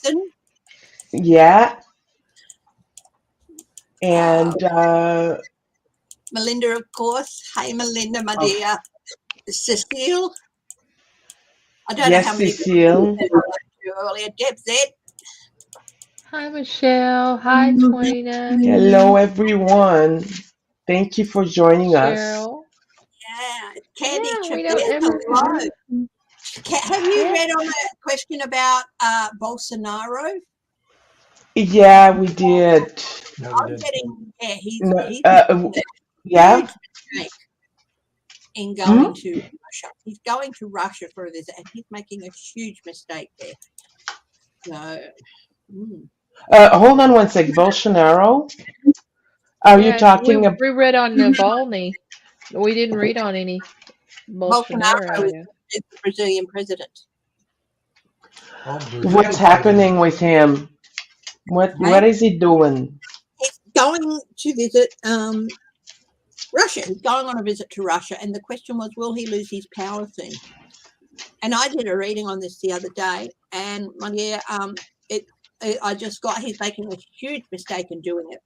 Gibson. yeah, and Melinda, of course. Hey, Melinda, my of, dear. Cecile. I don't know yes, how many Cecile. people earlier. Deb Z. Hi, Michelle. Hi, Twina. Hello, everyone. Thank you for joining us. Cheryl. Yeah. Candy Yeah, we know Chavez. Hello. everyone. Have you read on that question about Bolsonaro? Yeah, we did. No, we I'm didn't. getting, yeah, he's No, making a yeah. huge mistake in Hmm? going to Russia. He's going to Russia for a visit, and he's making a huge mistake there. So, Hold on one sec. Bolsonaro? Are you Yeah, talking about? we read on Navalny. We didn't read on any Bolsonaro Bolsonaro. Yeah. is the Brazilian president. Oh, What's happening with him? What is he doing? He's going to visit Russia. He's going on a visit to Russia, and the question was, will he lose his power soon? And I did a reading on this the other day, and I just got he's making a huge mistake in doing it.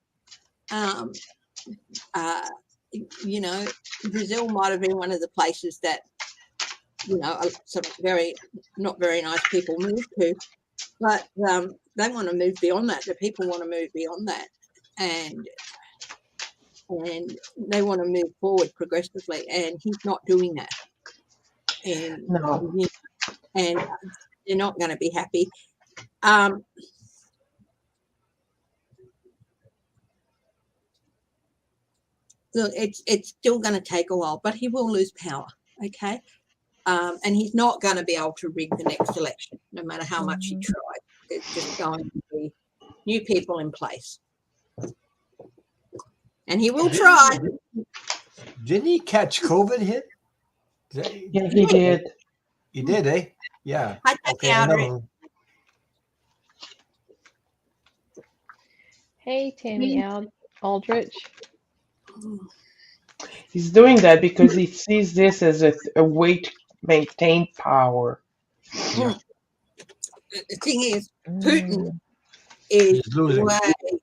Brazil might have been one of the places that some not very nice people moved to, but they want to move beyond that. The people want to move beyond that, and they want to move forward progressively, and he's not doing that. And No. and they're not going to be happy. Look, it's still going to take a while, but he will lose power. Okay. And he's not going to be able to rig the next election, no matter how much he tries. It's just going to be new people in place. And he will try. Didn't he catch COVID hit? Yeah, he did. He did, eh? Yeah. Okay. Hey, Tammy Aldrich. He's doing that because he sees this as a way to maintain power. Yeah. The thing is, Putin is way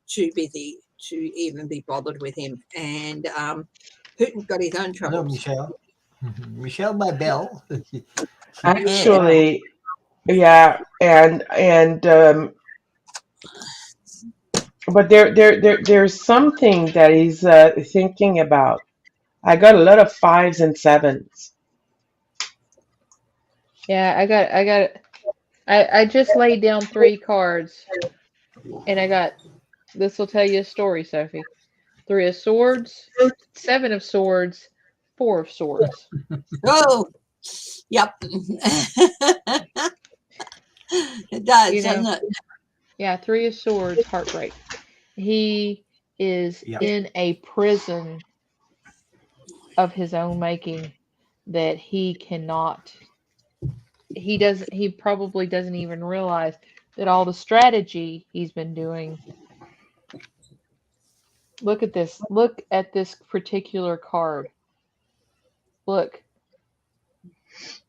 too busy to even be bothered with him. And Putin's got his own troubles. Hello, Michelle. Michelle Mabel. Actually, yeah, and but there's something that he's thinking about. I got a lot of 5s and 7s. Yeah, I just laid down 3 cards, and I got. This will tell you a story, Sophie. 3 of Swords, 7 of Swords, 4 of Swords. Oh, yep. It does, doesn't it? Yeah, Three of Swords, heartbreak. He is Yeah. in a prison of his own making that he cannot he probably doesn't even realize that all the strategy he's been doing. Look at this. Look at this particular card. Look.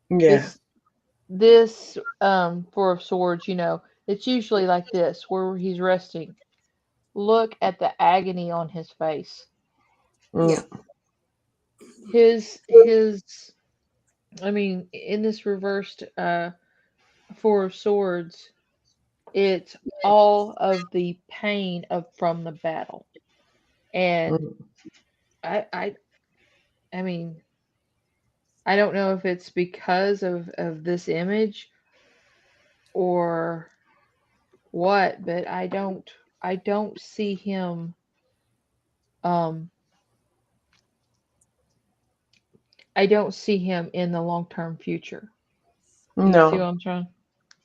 Yeah. This Four of Swords, it's usually like this where he's resting. Look at the agony on his face. Yeah. Mm, His I mean, in this reversed Four of Swords, it's all of the pain of from the battle. And mm. I I I mean, I don't know if it's because of this image or what, but I don't see him um I don't see him in the long-term future. Do you see what No, I'm trying?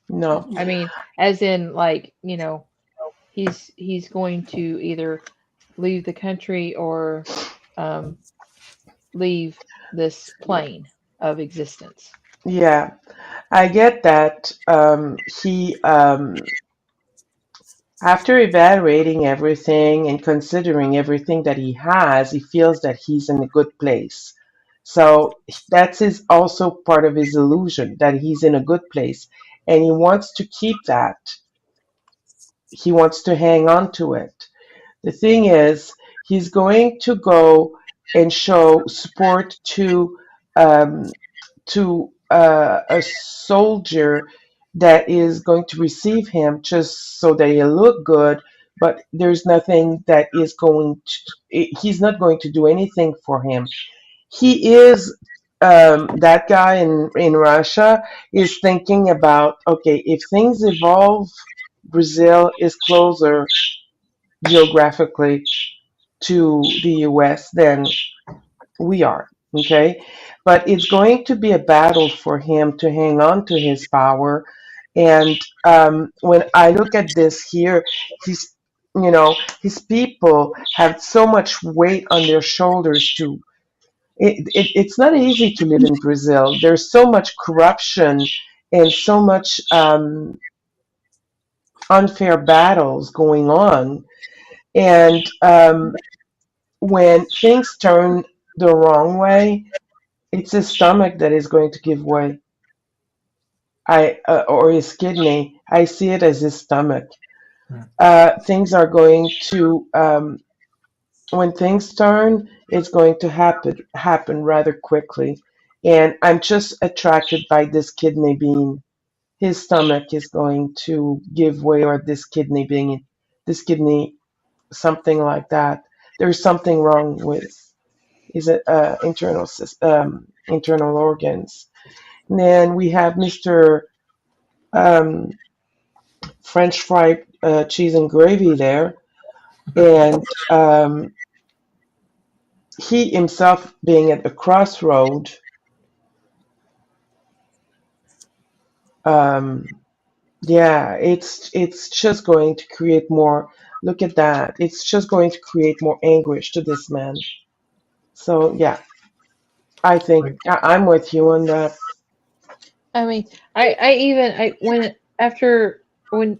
no. I mean, as in like, he's going to either leave the country or um leave this plane of existence. Yeah, I get that. After evaluating everything and considering everything that he has, he feels that he's in a good place. So that's his also part of his illusion that he's in a good place, and he wants to keep that. He wants to hang on to it. The thing is, he's going to go and show support um, to a soldier that is going to receive him just so that he'll look good, but there's nothing that is going to, he's not going to do anything for him. He is, that guy in Russia is thinking about, okay, if things evolve, Brazil is closer geographically to the US than we are. Okay. But it's going to be a battle for him to hang on to his power. And when I look at this here, he's, his people have so much weight on their shoulders to. It's not easy to live in Brazil. There's so much corruption and so much unfair battles going on. And when things turn the wrong way, it's his stomach that is going to give way. Or his kidney. I see it as his stomach. Mm. Things are going to when things turn, it's going to happen rather quickly. And I'm just attracted by this kidney being his stomach is going to give way, or this kidney something like that. There's something wrong with his internal organs. And then we have Mr. Um, French fried cheese and gravy there, and he himself being at a crossroad. Um, yeah, it's just going to create more. Look at that! It's just going to create more anguish to this man. So yeah, I think Like, I'm with you on that. I mean, I even I when after when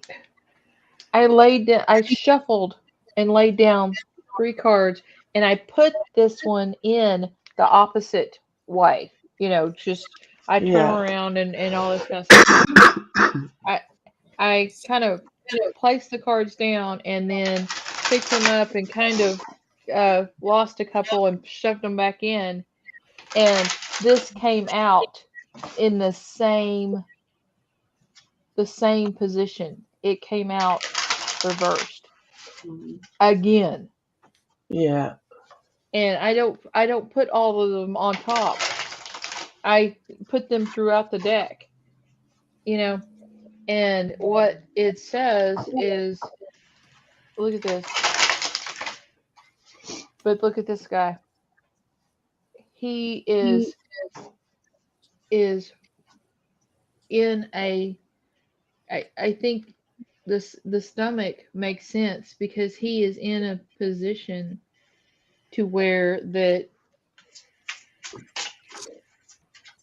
I laid down, I shuffled and laid down three cards, and I put this one in the opposite way. Just I turn Yeah, around and all this kind of stuff. I I kind of placed the cards down and then picked them up and kind of lost a couple and shoved them back in, and this came out in the same position. It came out reversed Mm. again. yeah, And I don't put all of them on top. I put them throughout the deck, you know. And what it says is, look at this. But look at this guy. He is in a I think the stomach makes sense because he is in a position to where that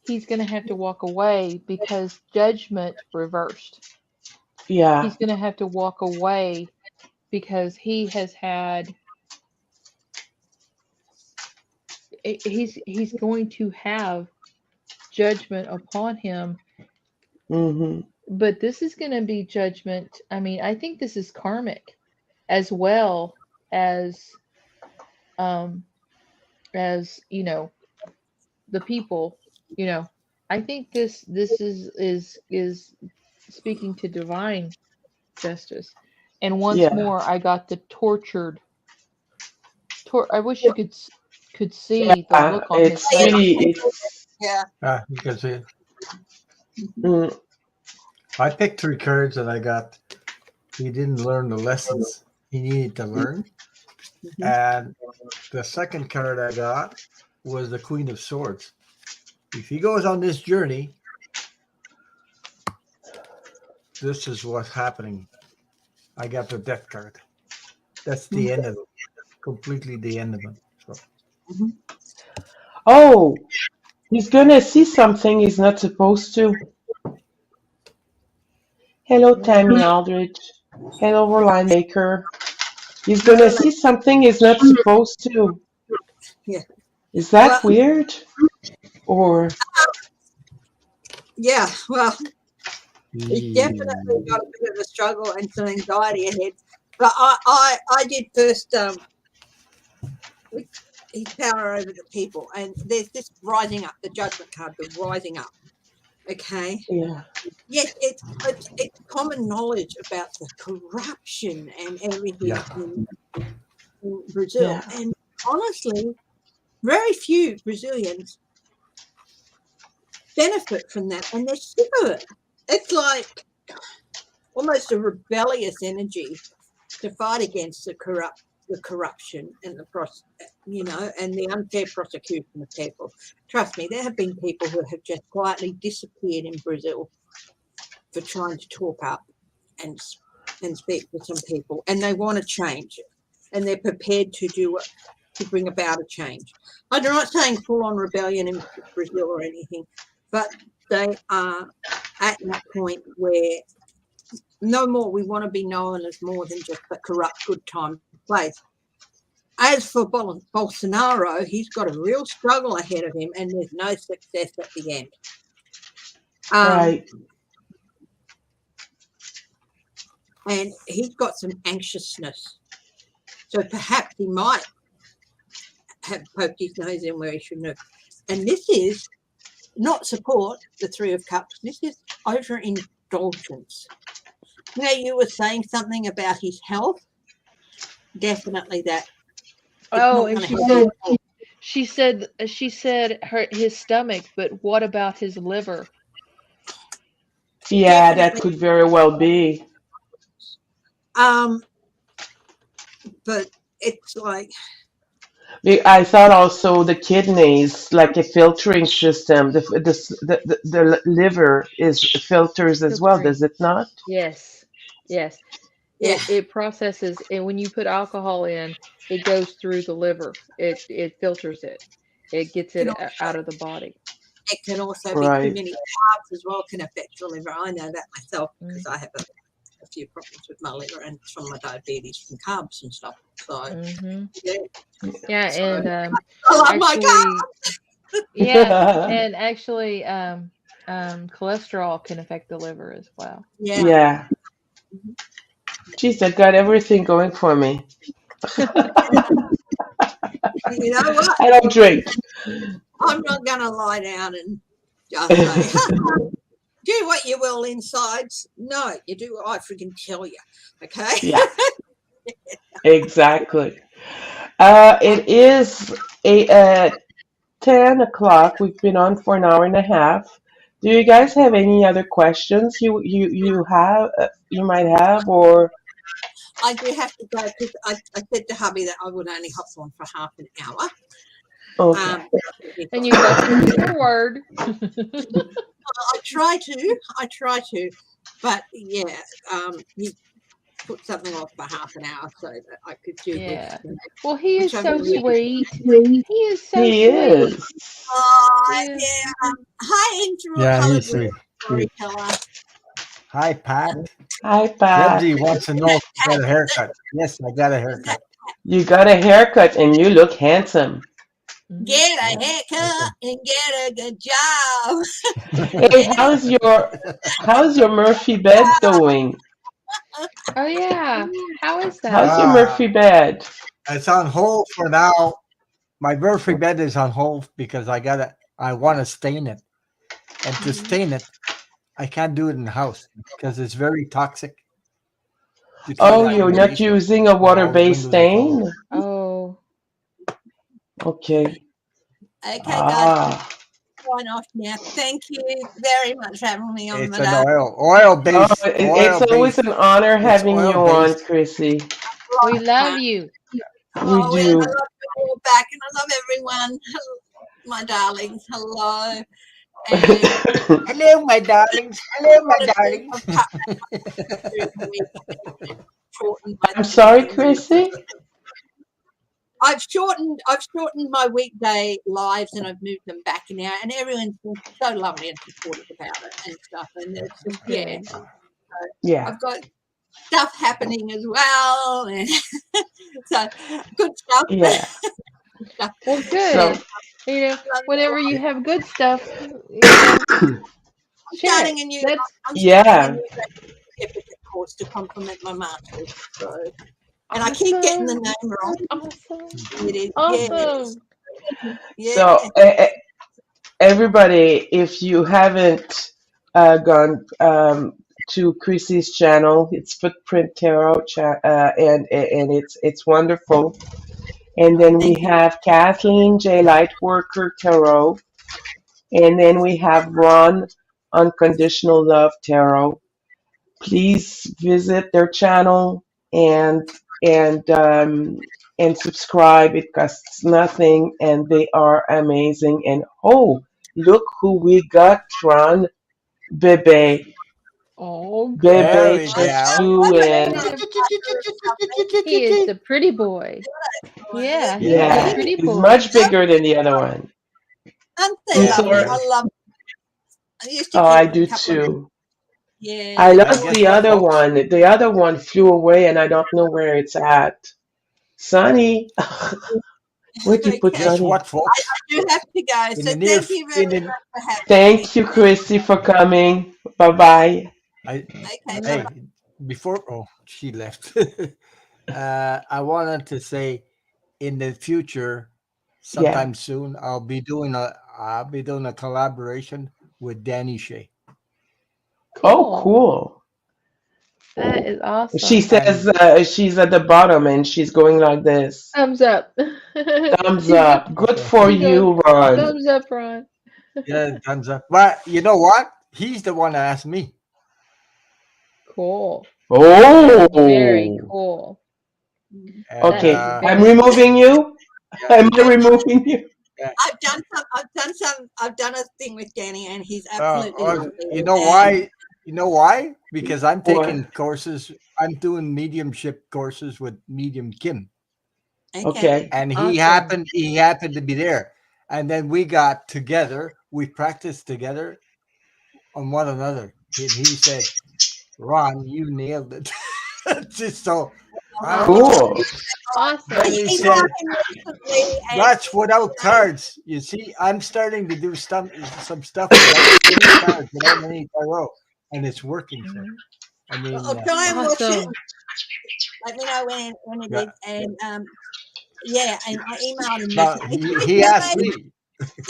he's going to have to walk away because judgment reversed. Yeah. He's going to have to walk away because he has had he's going to have judgment upon him, Mhm. but this is going to be judgment. I mean, I think this is karmic as well as um you know, the people, you know. I think this is speaking to divine justice. And once Yeah. more I got the tortured I wish you could see the look on his It's face. really it's Yeah. You can see it. mm, I picked 3 cards and I got he didn't learn the lessons he needed to learn. Mhm. And the second card I got was the Queen of Swords. If he goes on this journey, this is what's happening. I got the Death card. That's the end of it. Completely the end of it. So Mhm. oh, he's gonna see something he's not supposed to. Hello, Tammy Aldridge. Hello, Roland Baker. He's gonna Really? see something he's not supposed to. Yeah. Is Well, that weird? Or yeah. Well, he's definitely he- got a bit of a struggle and some anxiety ahead. But I did first with his power over the people, and there's this rising up, the judgment card, the rising up. Okay. yeah, Yes, it's common knowledge about the corruption and everything yeah. in Brazil, yeah, and honestly, very few Brazilians benefit from that, and they're sick of it. It's like almost a rebellious energy to fight against the corruption and and the unfair prosecution of people. Trust me, there have been people who have just quietly disappeared in Brazil for trying to talk up and speak to some people, and they want to change it, and they're prepared to do it to bring about a change. I'm not saying full on rebellion in Brazil or anything, but they are at that point where no more. We want to be known as more than just a corrupt good time place. As for Bolsonaro, he's got a real struggle ahead of him, and there's no success at the end. right. And he's got some anxiousness. So perhaps he might have poked his nose in where he shouldn't have. And this is not support, the Three of Cups. This is overindulgence. Now, you were saying something about his health. Definitely that. It's Oh, not and going to help. she said his stomach, but what about his liver? Yeah, that Definitely. could very well be. Um, but it's like, I thought also the kidneys, like a filtering system, the liver is filters as well, Filtering. does it not? Yes. Yes. yeah, It processes, and when you put alcohol in, it goes through the liver. It filters it. It gets can it also, out of the body. it can also be too Right. many carbs as well can affect your liver. I know that myself because Mm, I have a few problems with my liver and it's from my diabetes from carbs and stuff. So, mm-hmm. yeah. Yeah, So, and I love my actually, carbs. yeah, and actually, cholesterol can affect the liver as well. Yeah. Yeah. Geez, I got everything going for me. You know what? I don't drink. I'm not going to lie down and just say, do what you will inside. No, you do what I freaking tell you. Okay. Yeah, exactly. It is 10 o'clock. We've been on for an hour and a half. Do you guys have any other questions you have you might have or I do have to go because I said to hubby that I would only hop on for half an hour. okay. And you left him your word. I try to, but yeah, put something off for half an hour so that I could do Yeah. this, you know, Well, he which is I so really sweet. appreciate. He is so He sweet. is. Oh, Yeah. yeah. Hi, Yeah, Angela, he's colored sweet. Sweet. storyteller. Hi, Pat. Hi, Pat. Debsy wants to know if you got a haircut. Yes, I got a Is that haircut. You got a haircut and you look handsome. Mhm. get a Yeah. haircut Okay. and get a good job? Hey, Get how's your Murphy bed doing? Oh yeah. How is that? How's your Ah, Murphy bed? it's on hold for now. My Murphy bed is on hold because I want to stain it. And to Mhm. stain it, I can't do it in the house because it's very toxic to keep Oh, that in you're the not basement using a when all the water-based windows are closed. stain? Oh. Okay. okay, guys, I'm Ah. sign off now. Thank you very much for having me on It's the an day. oil Oh, based, it's always an honor It's having oil you on, based. Chrissy. We love you. We Oh, and I do. love you all back, and I love everyone. My darlings, hello. And Hello, my darlings. Hello, my what it is, darlings. I've cut back through the week and shortened my I'm sorry, things. Chrissy. I've shortened my weekday lives, and I've moved them back now, and everyone's been so lovely and supportive about it and stuff. And it's just Good. Yeah. I've got stuff happening as well, and so good stuff. Yeah. Stuff. Well, So, good. You know, Love you whenever all. you have good stuff, you know, I'm share it. starting a new That's I'm starting a yeah. new certificate course to complement my masters. So, and I keep getting the awesome. name wrong. Awesome. It is yes, Awesome. yeah. So, everybody, if you haven't gone to Chrissy's channel, it's Footprint Tarot, and it's wonderful. And then we Thank you. have Kathleen J. Lightworker Tarot, and then we have Ron Unconditional Love Tarot. Please visit their channel and and um, and subscribe. It costs nothing, and they are amazing. And oh, look who we got, Ron Bebe. Oh, There good. Bebe we just go. flew He in. is a Or something. he is the pretty boy. Yeah, he is the Yeah, Yeah. pretty he's boy. much bigger than the other one. Aren't they I'm Yeah, lovely? he sorry. I is. love. I used to Oh, keep I a do couple of them. too. I Yeah, Well, lost guess the what, other folks? one. The other one flew away, and I don't know where it's at. Sonny, where'd you put okay. Guess Sonny? what, folks? I do have to go. In So the near, thank f- you very in the, much for having me. Thank you, Christy, for coming. Bye bye. I, Okay, bye bye. Mm. hey, before, oh, she left. I wanted to say, in the future, Yeah. sometime soon, I'll be doing a collaboration with Danny Shea, Oh, Cool. cool. That is She awesome. says and she's at the bottom and she's going like this. Thumbs up. Thumbs She's go up. Good for she's going you, Ron. thumbs up, Ron. yeah, thumbs up. But you know what? He's the one that asked me, Cool. That is very Oh. cool. and That is Okay. I'm very removing cool. you. yeah, Am I I've done removing you? yeah. I've done a thing with Danny, and he's Uh, absolutely uh, you lovely. know And why? You know why? Because I'm What? taking courses. I'm doing mediumship courses with Medium Kim, okay, Okay. and he Awesome. happened. He happened to be there, and then we got together. We practiced together on one another, and he said, "Ron, you nailed it." Just so I don't Awesome. know. Cool. Then Awesome. he he brought said, him recently, and "That's without cards." You see, I'm starting to do some stuff without any cards, without any tarot, and it's working. So Mhm. I mean, I'll try and watch it. Awesome. Let me know when it yeah. is. And yeah, and I emailed him No, recently. he Hi, he asked Billy. me.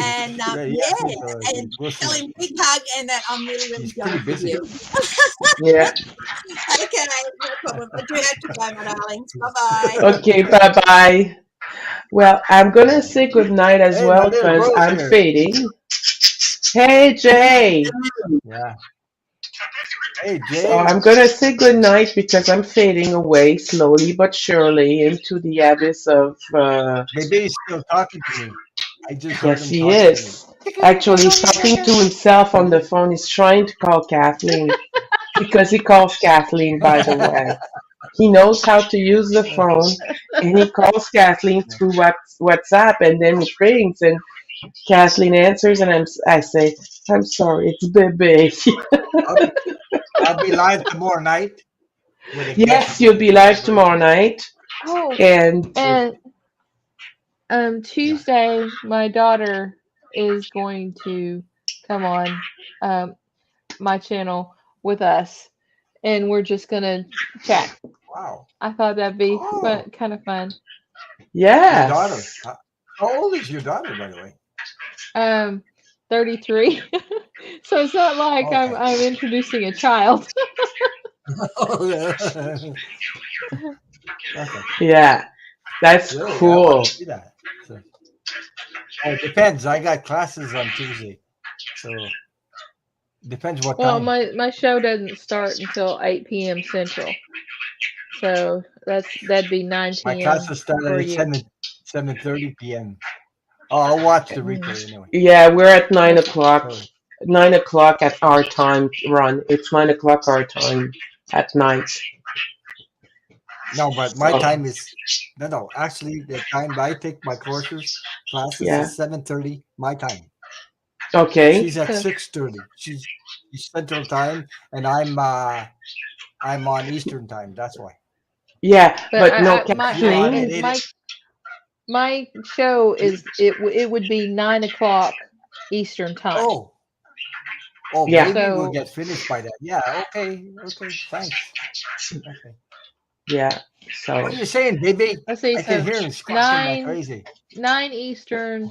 And Yeah, he asked me. So and we'll tell see. him big hug and that I'm really, really He's pretty jealous of busy. you. Yeah. Okay, no problem. I do have to go, my darlings. Bye bye. Okay. Bye bye. Well, I'm gonna say good night as Hey, my well little because bro's I'm here. fading. Hey, Jay. Yeah. Hey, So Jay. I'm gonna say good night because I'm fading away slowly but surely into the abyss of. Maybe he's still talking to me. I just heard Yes, him he talking to me. is. Actually, he's talking to himself on the phone. He's trying to call Kathleen because he calls Kathleen, by the way. He knows how to use the phone, and he calls Kathleen through WhatsApp, and then it rings, and Kathleen answers, and I say, "I'm sorry, it's Bebe." I'll be, I'll be live tomorrow night with a Yes, guest you'll be live tomorrow celebration. night, Oh, and and Yeah. Tuesday, my daughter is going to come on um my channel with us, and we're just gonna chat. Wow. I thought that'd be Oh, fun, kind of fun. your daughter. yes, How old is your daughter, by the way? Um, 33. So it's not like I'm Okay. I'm introducing a child. Okay. yeah, that's Really, I want cool. to see that. So, oh, it depends. I got classes on Tuesday, so depends what Well, time. my show doesn't start until 8 p.m. Central, so that'd be 9 My p.m. classes start for at you. 7:30 p.m. Oh, I'll watch the Mm. replay anyway. Yeah, we're at nine Okay. o'clock. So 9 o'clock at our time, Ron. It's 9 o'clock our time at night. no, but my So time is no. Actually, the time I take my courses classes yeah, is 7:30 my time. okay. She's at 6:30. She's Central Time, and I'm on Eastern Time. That's why. Yeah, But but no, If you're on at Kathleen. eight, my show it would be 9 o'clock Eastern time. oh, oh, Yeah, maybe we'll So get finished by that. Yeah. Okay. Okay. Thanks. Okay. yeah. What So are you saying, baby? let's see. I can So hear him squawking like nine crazy. 9 Eastern,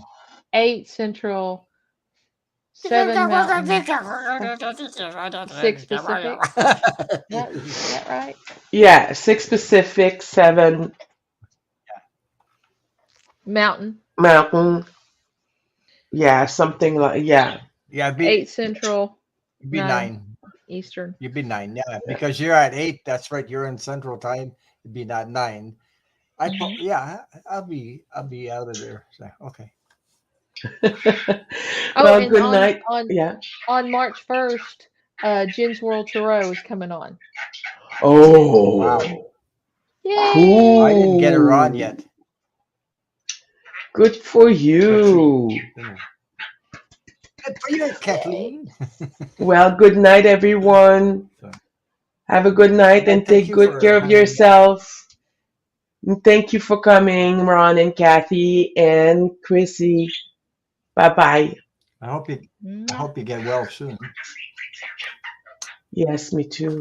8 Central, 7 Mountain, 6 Pacific. Is that right? yeah, 6 Pacific, Mountain, Mountain. Yeah, something like yeah. Yeah, eight Central, it'd be 9 nine. Eastern. You'd be nine. Yeah, because you're at eight. That's right. You're in Central Time. It'd be not nine. Hmm. Yeah. I'll be out of there. So, okay. Oh, Well, and good on night. on Yeah. on March 1st, Jen's World Tarot is coming on. Wow. Oh, Yay! I didn't get her on cool. yet, Good for but she. you. Anyway. Good for you, Kathleen. Well, good night, everyone. So, Have a good night well, and thank take you good care for of having me. yourself. And thank you for coming, Ron and Kathy and Chrissy. Bye bye. I hope you. I Mwah. hope you get well soon. Yes, me too.